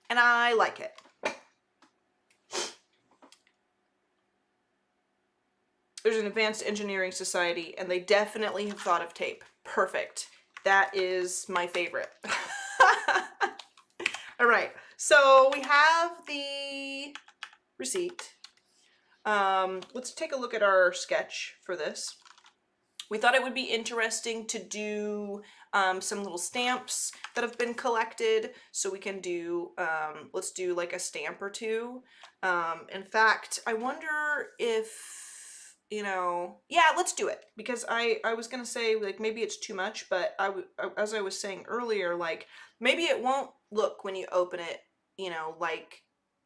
and I like it. There's an Advanced Engineering Society, and they definitely have thought of tape. Perfect. That is my favorite. All right, so we have the receipt. Let's take a look at our sketch for this. We thought it would be interesting to do some little stamps that have been collected, so we can do, let's do like a stamp or two. In fact, I wonder if, you know, yeah, let's do it, because I was gonna say like maybe it's too much, but as I was saying earlier, like maybe it won't look when you open it, you know, like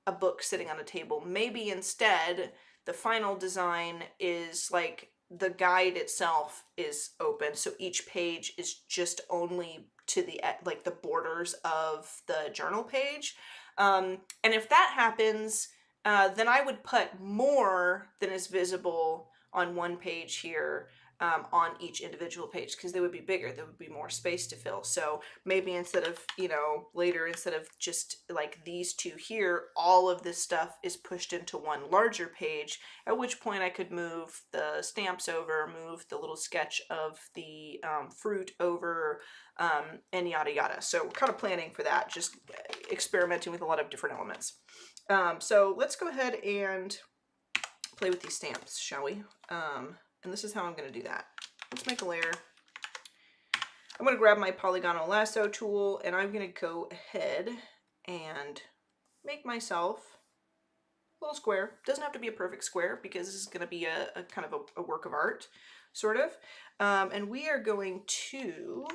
a book sitting on a table. Maybe instead the final design is like the guide itself is open, so each page is just only to the like the borders of the journal page. And if that happens, then I would put more than is visible on one page here on each individual page, because they would be bigger, there would be more space to fill. So maybe instead of, you know, later, instead of just like these two here, all of this stuff is pushed into one larger page, at which point I could move the stamps over, move the little sketch of the fruit over, and yada yada. So we're kind of planning for that, just experimenting with a lot of different elements. So let's go ahead and play with these stamps, shall we? And this is how I'm going to do that. Let's make a layer. I'm going to grab my polygonal lasso tool, and I'm going to go ahead and make myself a little square. Doesn't have to be a perfect square, because this is going to be a kind of a work of art, sort of. And we are going to,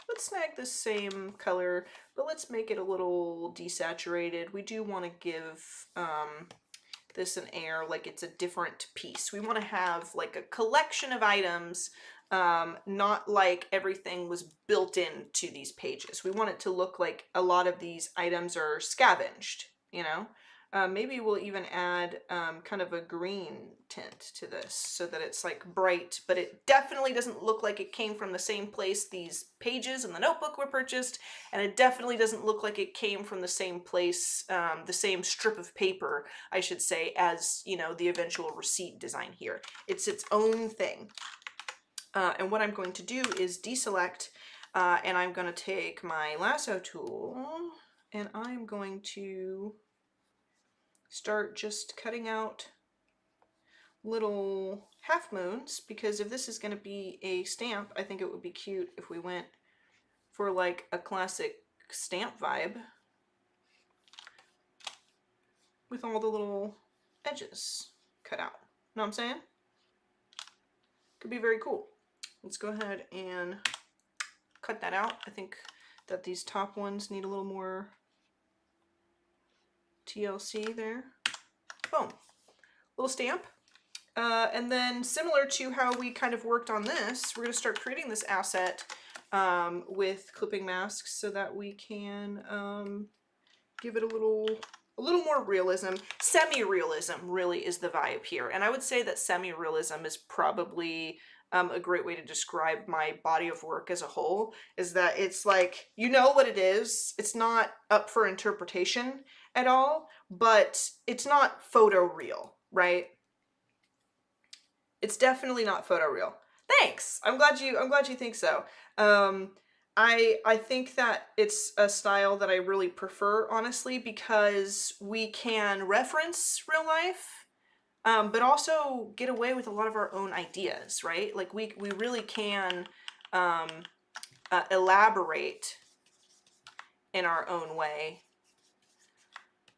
let's snag the same color, but let's make it a little desaturated. We do want to give this an air like it's a different piece. We want to have like a collection of items, not like everything was built into these pages. We want it to look like a lot of these items are scavenged, you know? Maybe we'll even add kind of a green tint to this so that it's like bright, but it definitely doesn't look like it came from the same place these pages in the notebook were purchased, and it definitely doesn't look like it came from the same place, the same strip of paper, I should say, as, you know, the eventual receipt design here. It's its own thing. And what I'm going to do is deselect, and I'm going to take my lasso tool, and I'm going to start just cutting out little half moons, because if this is going to be a stamp, I think it would be cute if we went for like a classic stamp vibe with all the little edges cut out. Know what I'm saying? Could be very cool. Let's go ahead and cut that out. I think that these top ones need a little more TLC there. Boom. Little stamp. And then similar to how we kind of worked on this, we're going to start creating this asset with clipping masks so that we can give it a little more realism. Semi-realism really is the vibe here. And I would say that semi-realism is probably a great way to describe my body of work as a whole, is that it's like, you know what it is. It's not up for interpretation at all, but it's not photoreal, right? It's definitely not photoreal. Thanks. I'm glad you think so. I think that it's a style that I really prefer, honestly, because we can reference real life, but also get away with a lot of our own ideas, right? Like we really can elaborate in our own way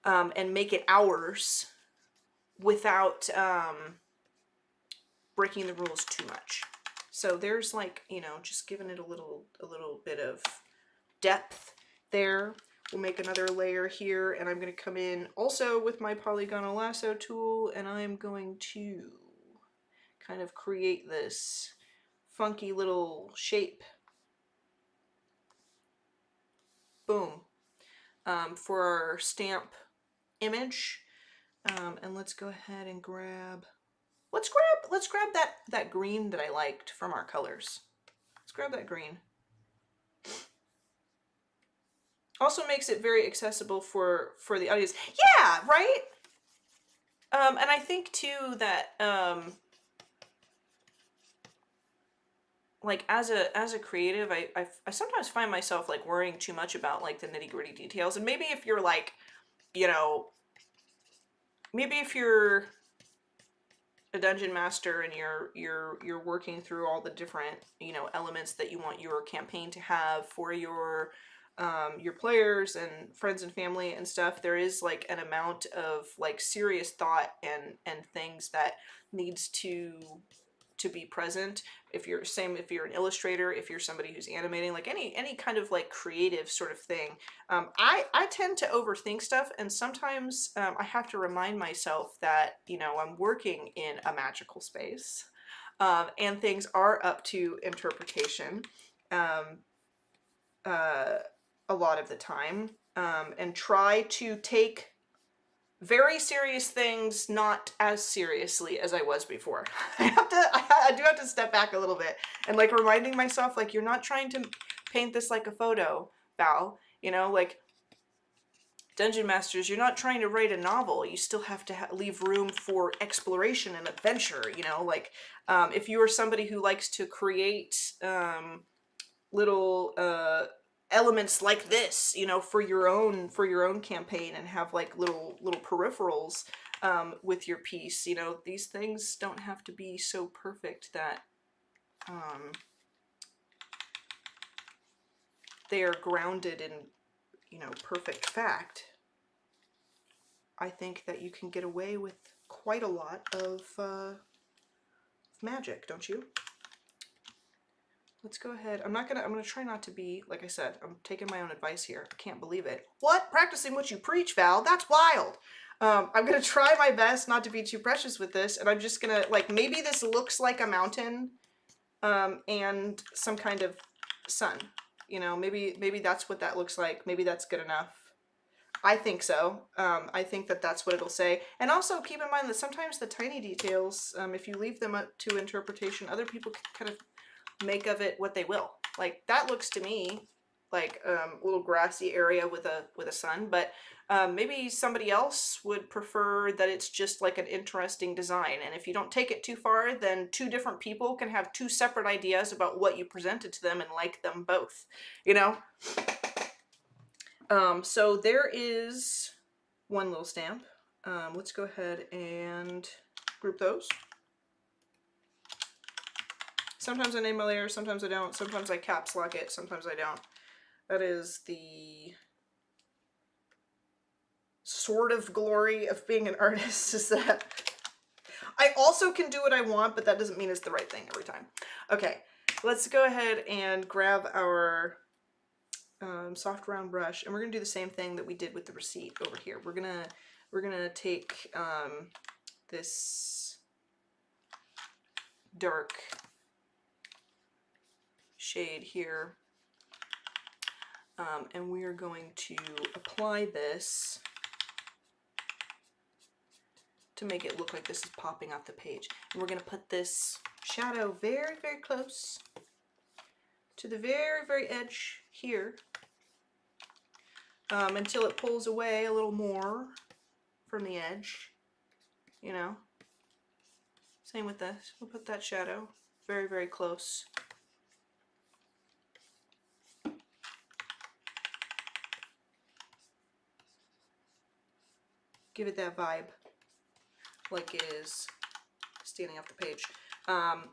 and make it ours without breaking the rules too much. So there's like, you know, just giving it a little bit of depth there. We'll make another layer here, and I'm going to come in also with my polygonal lasso tool, and I'm going to kind of create this funky little shape. Boom. For our stamp image. And let's go ahead and grab, let's grab that green that I liked from our colors. Let's grab that green. Also makes it very accessible for the audience. Yeah, right? And I think too that like as a creative, I sometimes find myself like worrying too much about like the nitty-gritty details. And maybe if you're like, you know, maybe if you're a dungeon master and you're working through all the different, you know, elements that you want your campaign to have for your players and friends and family and stuff, there is like an amount of like serious thought and things that needs to be present. If you're an illustrator, if you're somebody who's animating, like any kind of like creative sort of thing, I tend to overthink stuff, and sometimes I have to remind myself that, you know, I'm working in a magical space, and things are up to interpretation a lot of the time, and try to take very serious things not as seriously as I was before. I do have to step back a little bit and like reminding myself, like, you're not trying to paint this like a photo, Val, you know, like Dungeon Masters, you're not trying to write a novel. You still have to leave room for exploration and adventure, you know, like if you are somebody who likes to create little elements like this, you know, for your own campaign, and have like little peripherals with your piece, you know, these things don't have to be so perfect that they are grounded in, you know, perfect fact. I think that you can get away with quite a lot of magic, don't you? let's go ahead. I'm gonna try not to be, like I said, I'm taking my own advice here. I can't believe it. What? Practicing what you preach, Val? That's wild. I'm gonna try my best not to be too precious with this, and I'm just gonna, like, maybe this looks like a mountain, and some kind of sun. You know, maybe that's what that looks like. Maybe that's good enough. I think so. I think that that's what it'll say. And also keep in mind that sometimes the tiny details, if you leave them up to interpretation, other people can kind of make of it what they will. Like that looks to me like a little grassy area with a sun, but maybe somebody else would prefer that it's just like an interesting design. And if you don't take it too far, then two different people can have two separate ideas about what you presented to them and like them both, you know? So there is one little stamp. Let's go ahead and group those. Sometimes I name my layers, sometimes I don't. Sometimes I caps lock it, sometimes I don't. That is the sort of glory of being an artist, is that I also can do what I want, but that doesn't mean it's the right thing every time. Okay, let's go ahead and grab our soft round brush, and we're gonna do the same thing that we did with the receipt over here. We're gonna take this dark shade here, and we are going to apply this to make it look like this is popping off the page. And we're gonna put this shadow very, very close to the very, very edge here, until it pulls away a little more from the edge, you know. Same with this. We'll put that shadow very, very close. Give it that vibe, like it is standing off the page.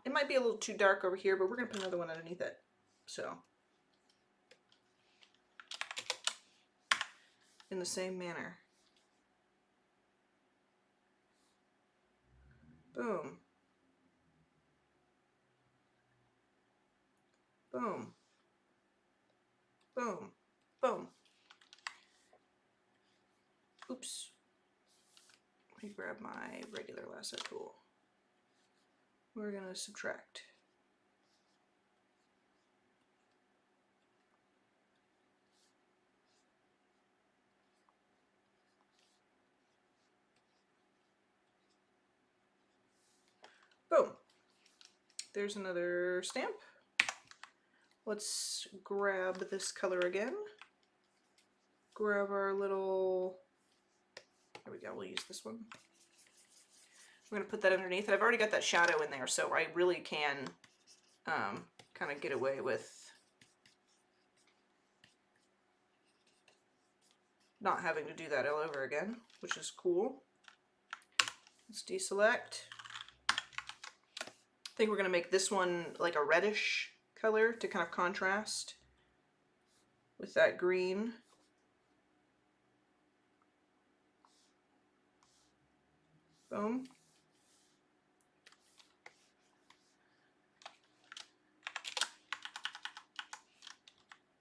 It might be a little too dark over here, but we're gonna put another one underneath it. So, in the same manner. Boom. Boom. Boom. Boom. Oops. Let me grab my regular lasso tool. We're gonna subtract. Boom. There's another stamp. Let's grab this color again. Grab our little, there we go, we'll use this one. We're gonna put that underneath. I've already got that shadow in there, so I really can kind of get away with not having to do that all over again, which is cool. Let's deselect. I think we're gonna make this one like a reddish color to kind of contrast with that green. Boom.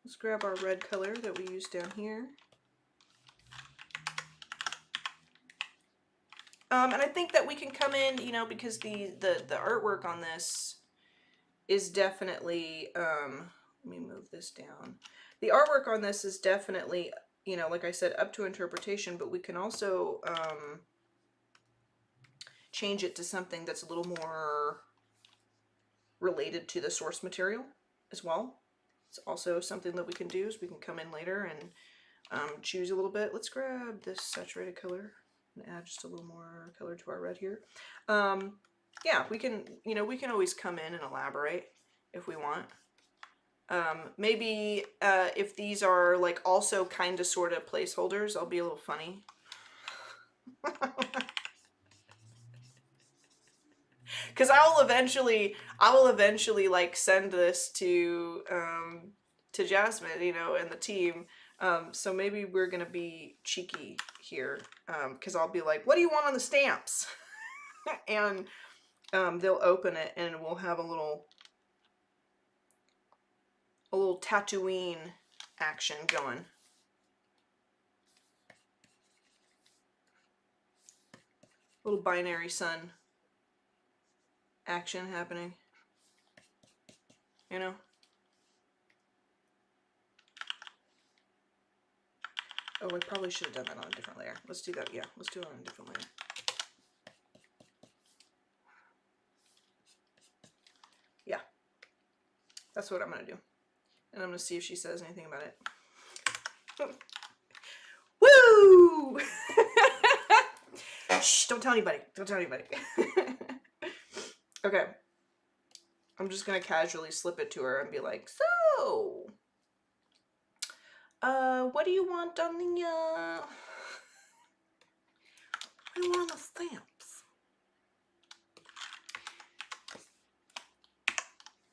Let's grab our red color that we used down here. And I think that we can come in, you know, because the artwork on this is definitely, let me move this down. The artwork on this is definitely, you know, like I said, up to interpretation, but we can also change it to something that's a little more related to the source material as well. It's also something that we can do, is we can come in later and choose a little bit. Let's grab this saturated color and add just a little more color to our red here. Yeah, we can, you know, we can always come in and elaborate if we want. Maybe if these are like also kind of sort of placeholders, I'll be a little funny. Because I will eventually like send this to Jasmine, you know, and the team. So maybe we're gonna be cheeky here, because I'll be like, "What do you want on the stamps?" And they'll open it, and we'll have a little a little Tatooine action going. Little binary sun action happening. You know? Oh, I probably should have done that on a different layer. Let's do that. Yeah, let's do it on a different layer. Yeah. That's what I'm going to do. And I'm going to see if she says anything about it. Woo! Shh, don't tell anybody. Don't tell anybody. Okay. I'm just going to casually slip it to her and be like, so, what do you want on the, what do you want on the stamps?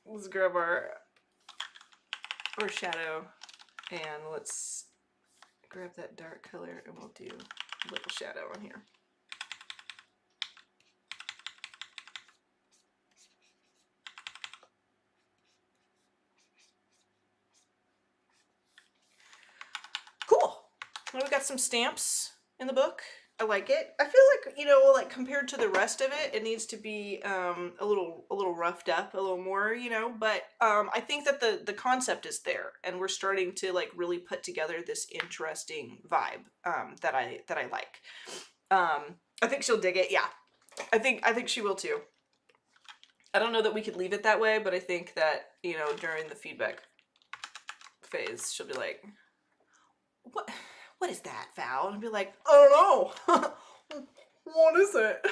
Let's grab our shadow and let's grab that dark color and we'll do a little shadow on here. Cool. Well, we got some stamps in the book. I like it. I feel like, you know, like compared to the rest of it, it needs to be a little roughed up a little more, you know, but I think that the concept is there and we're starting to like really put together this interesting vibe that I like. I think she'll dig it. Yeah. I think she will too. I don't know that we could leave it that way, but I think that, you know, during the feedback phase, she'll be like, what is that, Val? And I'll be like, I don't know. What is it?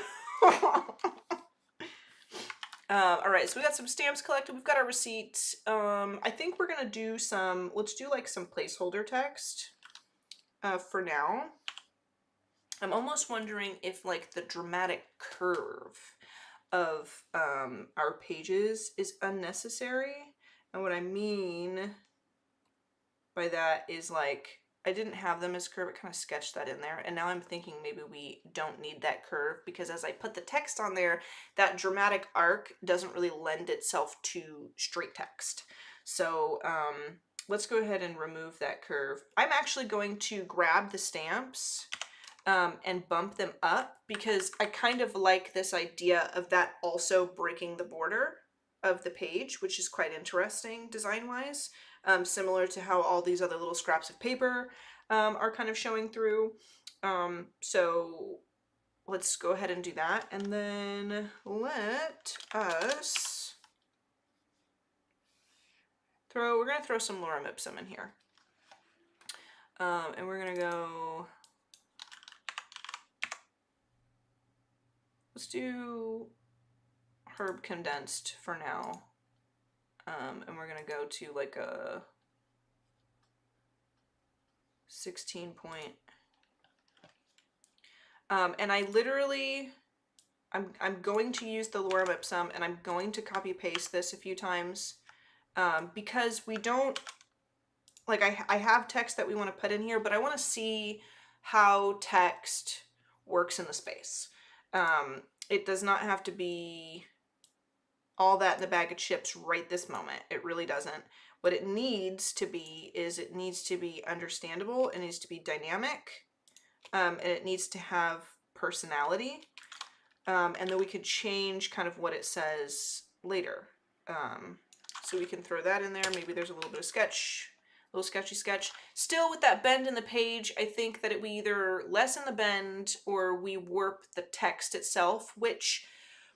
All right, so we got some stamps collected. We've got our receipt. I think we're gonna do some, let's do like some placeholder text for now. I'm almost wondering if like the dramatic curve of our pages is unnecessary. And what I mean by that is like, I didn't have them as curve, it kind of sketched that in there. And now I'm thinking maybe we don't need that curve because as I put the text on there, that dramatic arc doesn't really lend itself to straight text. So let's go ahead and remove that curve. I'm actually going to grab the stamps and bump them up because I kind of like this idea of that also breaking the border of the page, which is quite interesting design-wise. Similar to how all these other little scraps of paper are kind of showing through. So let's go ahead and do that. And then let us we're going to throw some lorem ipsum in here. And we're going to go, let's do herb condensed for now. And we're going to go to like a 16 point. And I literally, I'm going to use the lorem ipsum and I'm going to copy paste this a few times because we don't, like I have text that we want to put in here, but I want to see how text works in the space. It does not have to be all that in the bag of chips right this moment. It really doesn't. What it needs to be is it needs to be understandable, it needs to be dynamic, and it needs to have personality, and then we could change kind of what it says later. So we can throw that in there. Maybe there's a little bit of sketch, a little sketchy sketch. Still with that bend in the page, I think that we either lessen the bend or we warp the text itself, which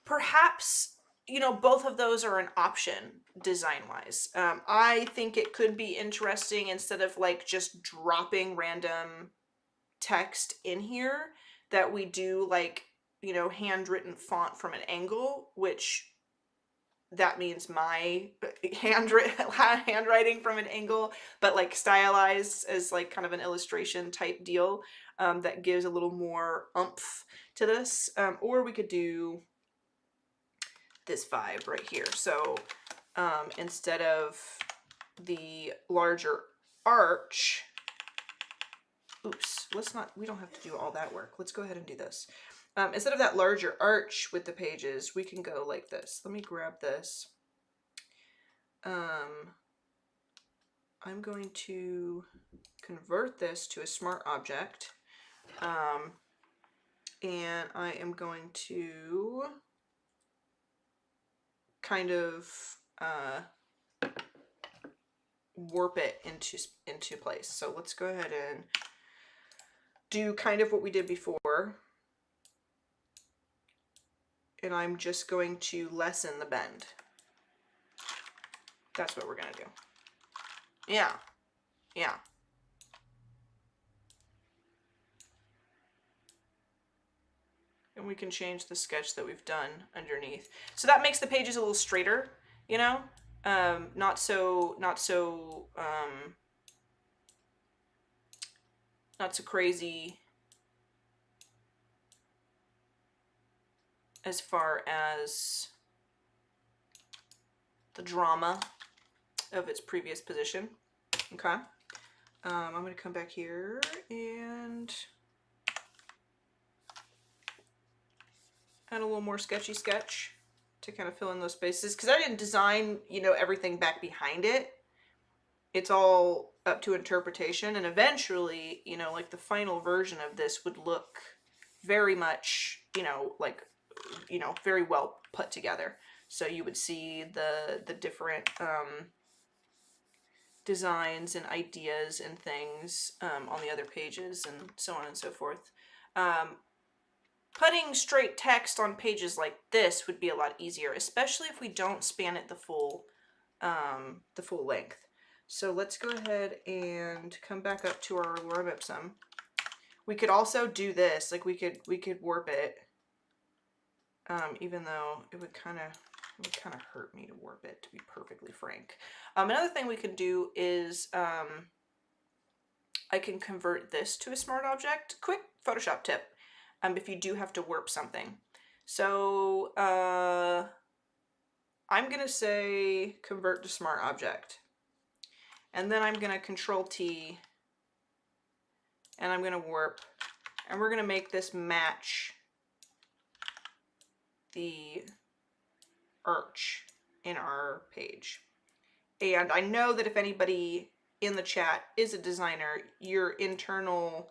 perhaps, you know, both of those are an option design-wise. I think it could be interesting instead of like just dropping random text in here that we do like, you know, handwritten font from an angle, which that means my handwriting from an angle, but like stylized as like kind of an illustration type deal that gives a little more oomph to this. Or we could do this vibe right here. So instead of the larger arch, oops, let's not, we don't have to do all that work. Let's go ahead and do this. Instead of that larger arch with the pages, we can go like this. Let me grab this. I'm going to convert this to a smart object. And I am going to kind of warp it into place. So let's go ahead and do kind of what we did before. And I'm just going to lessen the bend. That's what we're gonna do. Yeah, yeah. And we can change the sketch that we've done underneath. So that makes the pages a little straighter, you know? Not so crazy as far as the drama of its previous position. Okay. I'm going to come back here and add a little more sketchy sketch to kind of fill in those spaces, because I didn't design, you know, everything back behind it. It's all up to interpretation, and eventually, you know, like the final version of this would look very much, you know, like, you know, very well put together. So you would see the different designs and ideas and things on the other pages and so on and so forth. Putting straight text on pages like this would be a lot easier, especially if we don't span it the full length. So let's go ahead and come back up to our lorem ipsum. We could also do this, like we could warp it, even though it would kind of hurt me to warp it, to be perfectly frank. Another thing we can do is I can convert this to a smart object. Quick Photoshop tip. If you do have to warp something. So I'm gonna say convert to smart object. And then I'm gonna Control T and I'm gonna warp, and we're gonna make this match the arch in our page. And I know that if anybody in the chat is a designer, your internal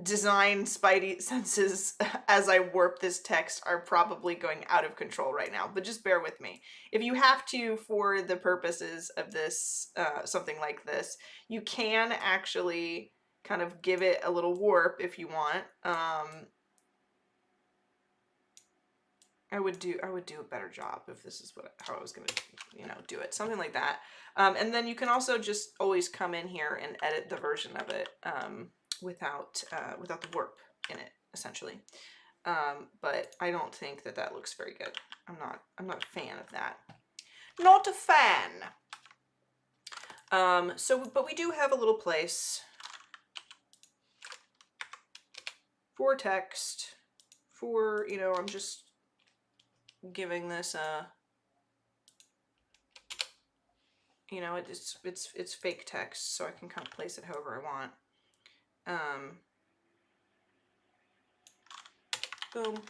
design spidey senses as I warp this text are probably going out of control right now, but just bear with me. If you have to, for the purposes of this, something like this, you can actually kind of give it a little warp if you want. I would do a better job if this is how I was gonna, you know, do it, something like that. And then you can also just always come in here and edit the version of it without the warp in it, essentially. But I don't think that looks very good. I'm not a fan of that. Not a fan. But we do have a little place for text, for, you know, I'm just giving this a, you know, it's fake text, so I can kind of place it however I want. Boom.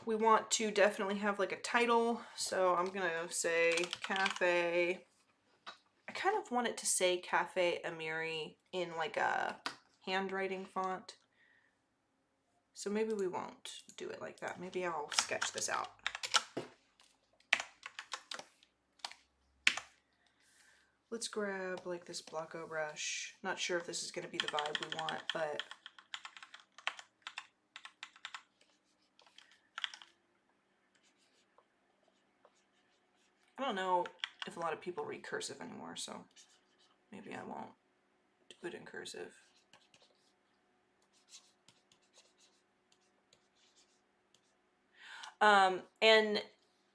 We want to definitely have like a title, so I'm gonna say Cafe. I kind of want it to say Cafe Amiri in like a handwriting font. So maybe we won't do it like that. Maybe I'll sketch this out. Let's grab like this Blocko brush. Not sure if this is going to be the vibe we want, but I don't know if a lot of people read cursive anymore, so maybe I won't do it in cursive. And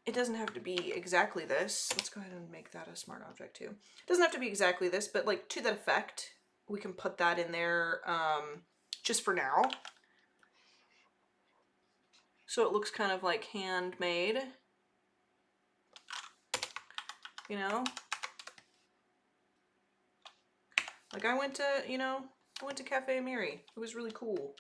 it doesn't have to be exactly this. Let's go ahead and make that a smart object too. It doesn't have to be exactly this, but like to that effect, we can put that in there just for now. So it looks kind of like handmade, you know? Like I went to Cafe Amiri. It was really cool.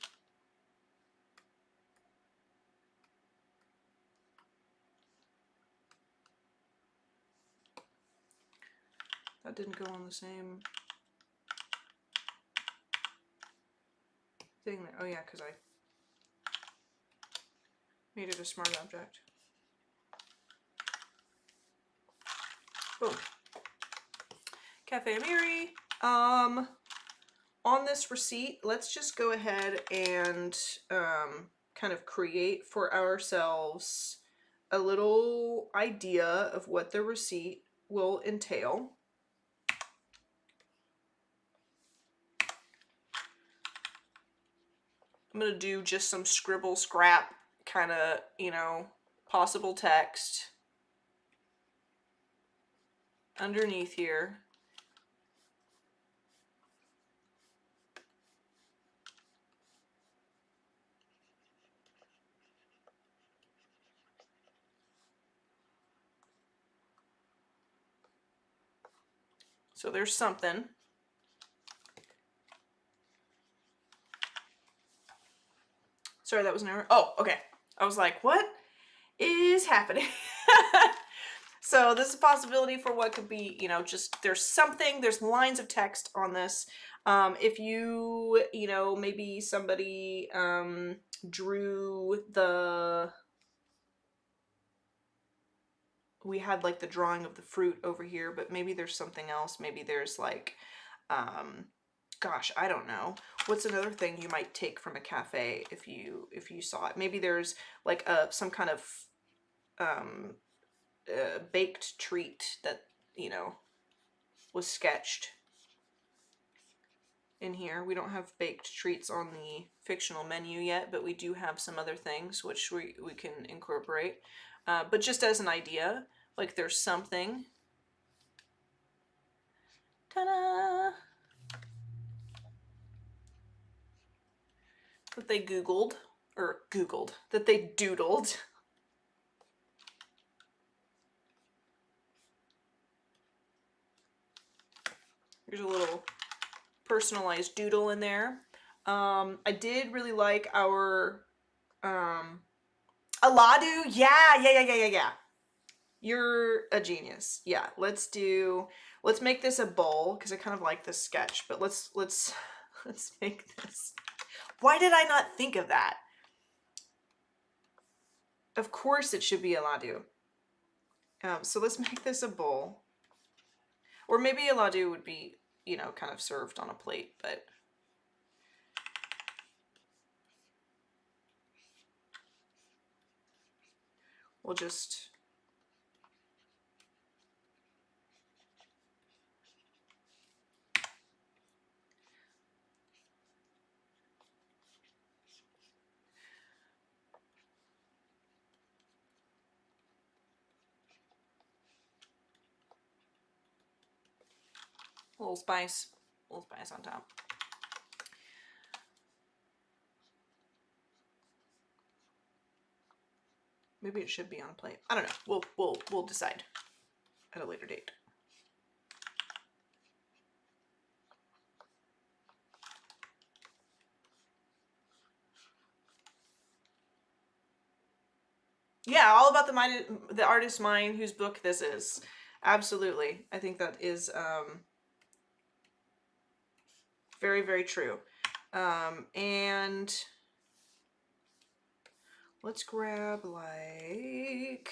That didn't go on the same thing there. Oh yeah, because I made it a smart object. Boom. Cafe Amiri. On this receipt, let's just go ahead and kind of create for ourselves a little idea of what the receipt will entail. I'm going to do just some scribble scrap kind of, you know, possible text underneath here. So there's something. Sorry, that was an error. Oh, okay. I was like, what is happening? So this is a possibility for what could be, you know, just there's something, there's lines of text on this. If you know, maybe somebody drew the, we had like the drawing of the fruit over here, but maybe there's something else. Maybe there's like, gosh, I don't know. What's another thing you might take from a cafe if you saw it? Maybe there's like some kind of baked treat that, you know, was sketched in here. We don't have baked treats on the fictional menu yet, but we do have some other things which we can incorporate. But just as an idea, like there's something. Ta-da! That they Googled, that they doodled. There's a little personalized doodle in there. I did really like our Aladu. Yeah. You're a genius. Yeah, let's make this a bowl because I kind of like this sketch, but let's make this. Why did I not think of that? Of course it should be Aladu. So let's make this a bowl. Or maybe Aladu would be, you know, kind of served on a plate, but we'll just a little spice on top. Maybe it should be on a plate. I don't know. We'll decide at a later date. Yeah, all about the artist's mind whose book this is. Absolutely. I think that is very, very true. And let's grab like,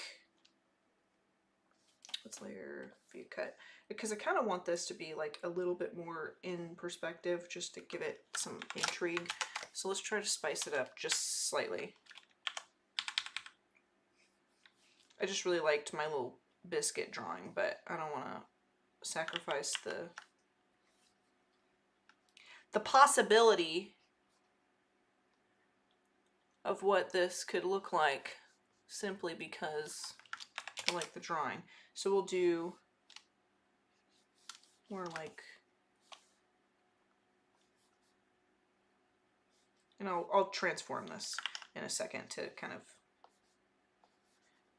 let's layer view cut, because I kind of want this to be like a little bit more in perspective just to give it some intrigue. So let's try to spice it up just slightly. I just really liked my little biscuit drawing, but I don't want to sacrifice the possibility of what this could look like simply because I like the drawing. So we'll do more like, and I'll transform this in a second to kind of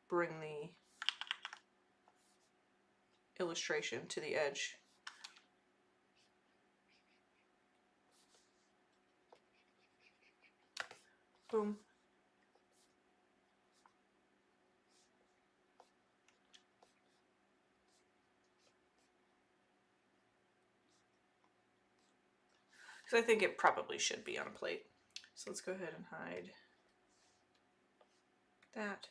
bring the illustration to the edge. Boom. because I think it probably should be on a plate. So let's go ahead and hide that.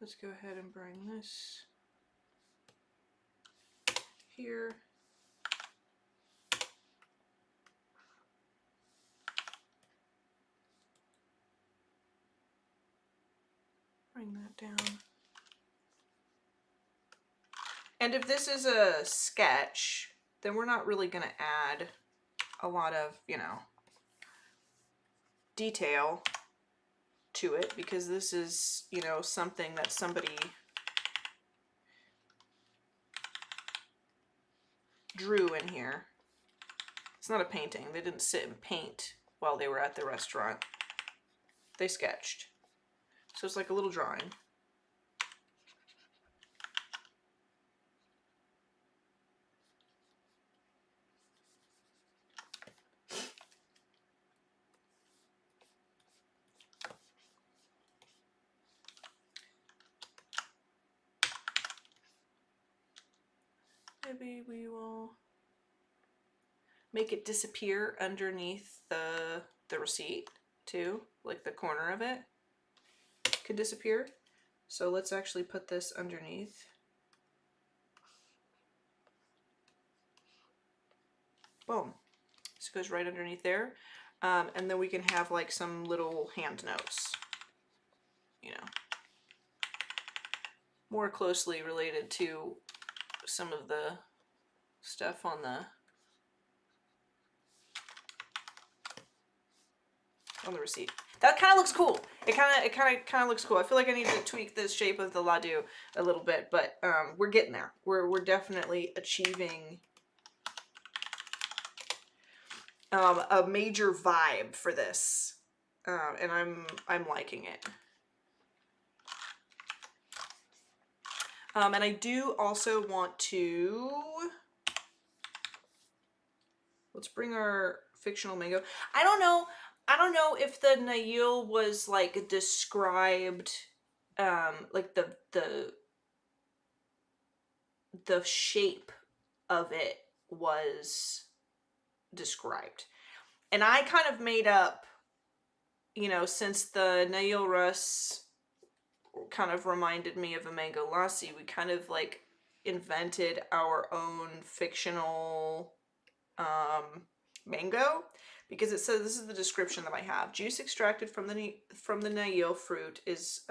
Let's go ahead and bring this here. Bring that down. And if this is a sketch, then we're not really going to add a lot of, you know, detail to it, because this is, you know, something that somebody drew in here. It's not a painting. They didn't sit and paint while they were at the restaurant. They sketched. So it's like a little drawing. Maybe we will make it disappear underneath the receipt too, like the corner of it could disappear. So let's actually put this underneath. Boom. This goes right underneath there. And then we can have like some little hand notes, you know, more closely related to some of the stuff on the receipt. That kind of looks cool. It kind of looks cool. I feel like I need to tweak the shape of the Ladu a little bit, but we're getting there. We're definitely achieving a major vibe for this, and I'm liking it. And I do also want to, let's bring our fictional mango. I don't know if the Nail was like described, like the shape of it was described. And I kind of made up, you know, since the Nail Rus kind of reminded me of a mango lassi, we kind of like invented our own fictional mango, because it says, this is the description that I have: juice extracted from the Nail fruit is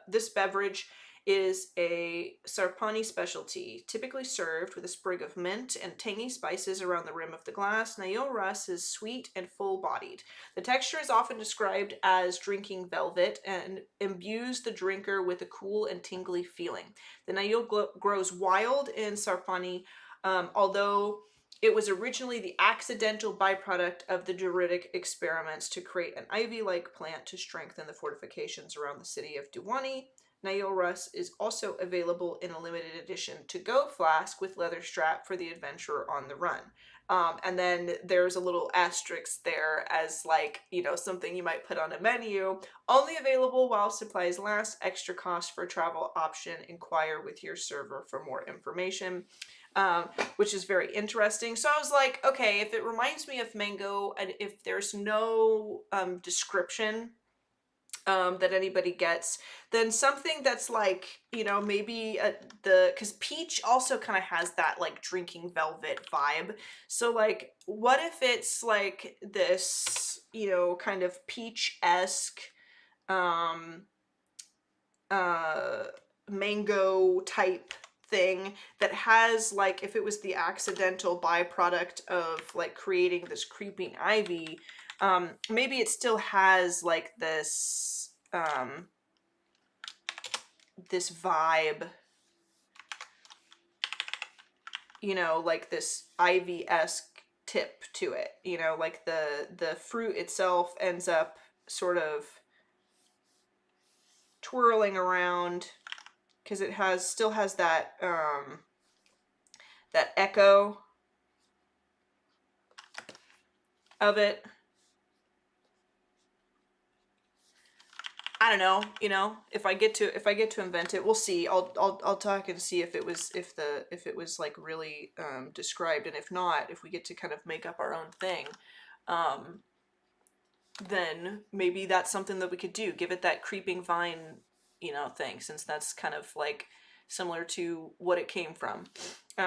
this beverage is a Sarpani specialty, typically served with a sprig of mint and tangy spices around the rim of the glass. Nail Rus is sweet and full-bodied. The texture is often described as drinking velvet and imbues the drinker with a cool and tingly feeling. The Nail grows wild in Sarpani, although it was originally the accidental byproduct of the Druidic experiments to create an ivy-like plant to strengthen the fortifications around the city of Diwani. Nail Rus is also available in a limited edition to-go flask with leather strap for the adventurer on the run. And then there's a little asterisk there as like, you know, something you might put on a menu. Only available while supplies last. Extra cost for travel option. Inquire with your server for more information. Which is very interesting. So I was like, okay, if it reminds me of mango and if there's no description that anybody gets, then something that's like, you know, maybe because peach also kind of has that like drinking velvet vibe. So like, what if it's like this, you know, kind of peach-esque mango type thing that has like, if it was the accidental byproduct of like creating this creeping ivy, maybe it still has like this this vibe, you know, like this ivy-esque tip to it, you know, like the fruit itself ends up sort of twirling around because it still has that that echo of it. I don't know, you know, if I get to invent it, we'll see. I'll talk and see if it was like really described, and if not, if we get to kind of make up our own thing, then maybe that's something that we could do. Give it that creeping vine, you know, thing, since that's kind of like similar to what it came from.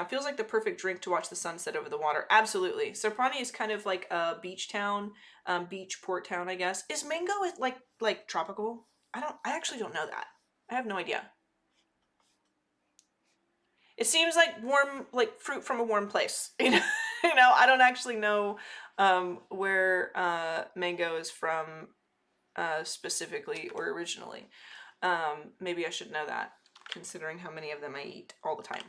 Feels like the perfect drink to watch the sunset over the water. Absolutely. Soprani is kind of like a beach town, beach port town, I guess. Is mango like tropical? I actually don't know that. I have no idea. It seems like warm, like fruit from a warm place. You know, you know, I don't actually know where mango is from specifically or originally. Maybe I should know that, considering how many of them I eat all the time.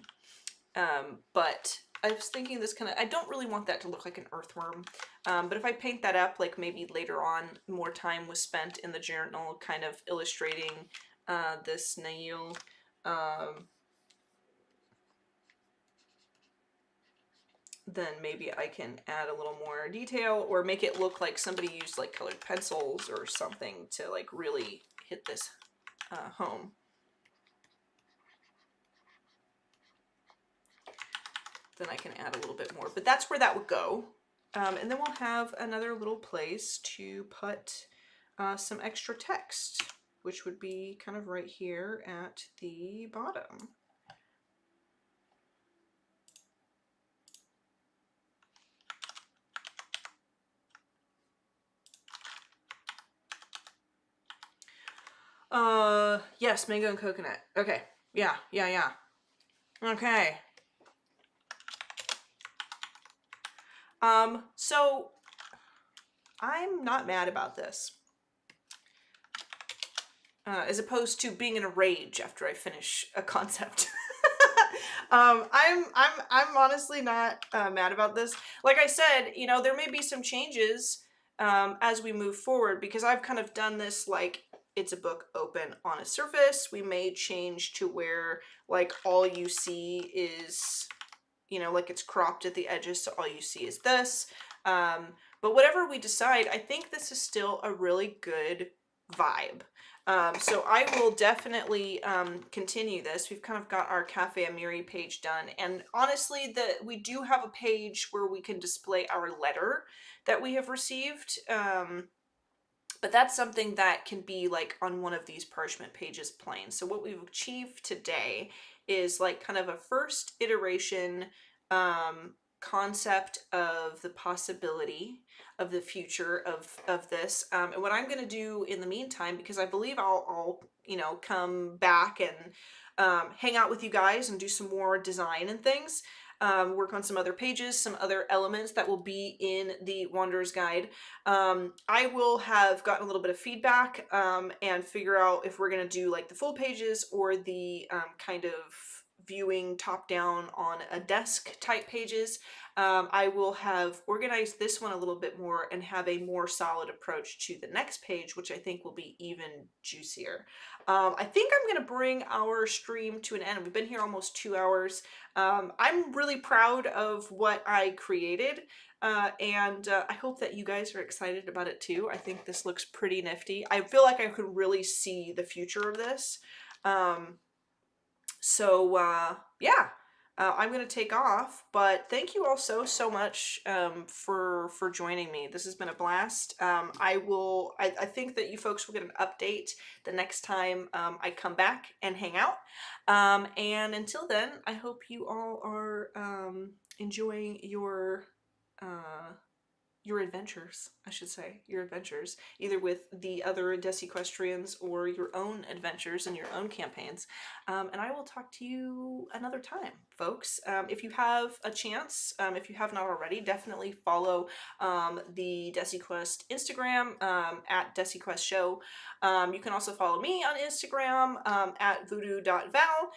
But I was thinking this kind of, I don't really want that to look like an earthworm, but if I paint that up, like maybe later on, more time was spent in the journal kind of illustrating this nail, then maybe I can add a little more detail or make it look like somebody used like colored pencils or something to like really hit this home. Then I can add a little bit more, but that's where that would go. And then we'll have another little place to put some extra text, which would be kind of right here at the bottom. Yes, mango and coconut. Okay, yeah. Okay. So I'm not mad about this. As opposed to being in a rage after I finish a concept. I'm honestly not mad about this. Like I said, you know, there may be some changes as we move forward, because I've kind of done this like it's a book open on a surface. We may change to where like all you see is, you know, like it's cropped at the edges, so all you see is this. But whatever we decide, I think this is still a really good vibe. So I will definitely continue this. We've kind of got our Cafe Amiri page done, and honestly, we do have a page where we can display our letter that we have received. But that's something that can be like on one of these parchment pages plain. So what we've achieved today is like kind of a first iteration concept of the possibility of the future of this. And what I'm going to do in the meantime, because I believe I'll you know, come back and hang out with you guys and do some more design and things. Work on some other pages, some other elements that will be in the Wanderer's Guide. I will have gotten a little bit of feedback and figure out if we're going to do like the full pages or the kind of viewing top down on a desk type pages. I will have organized this one a little bit more and have a more solid approach to the next page, which I think will be even juicier. I think I'm going to bring our stream to an end. We've been here almost 2 hours. I'm really proud of what I created, and I hope that you guys are excited about it too. I think this looks pretty nifty. I feel like I could really see the future of this. Yeah, I'm going to take off, but thank you all so much for joining me. This has been a blast. I think that you folks will get an update the next time I come back and hang out. And until then, I hope you all are enjoying your adventures, I should say, your adventures, either with the other DesiQuestrians or your own adventures and your own campaigns. And I will talk to you another time, folks. If you have a chance, if you have not already, definitely follow the DesiQuest Instagram at DesiQuest Show. You can also follow me on Instagram at voodoo.val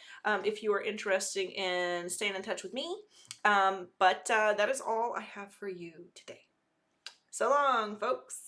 if you are interested in staying in touch with me. But that is all I have for you today. So long, folks.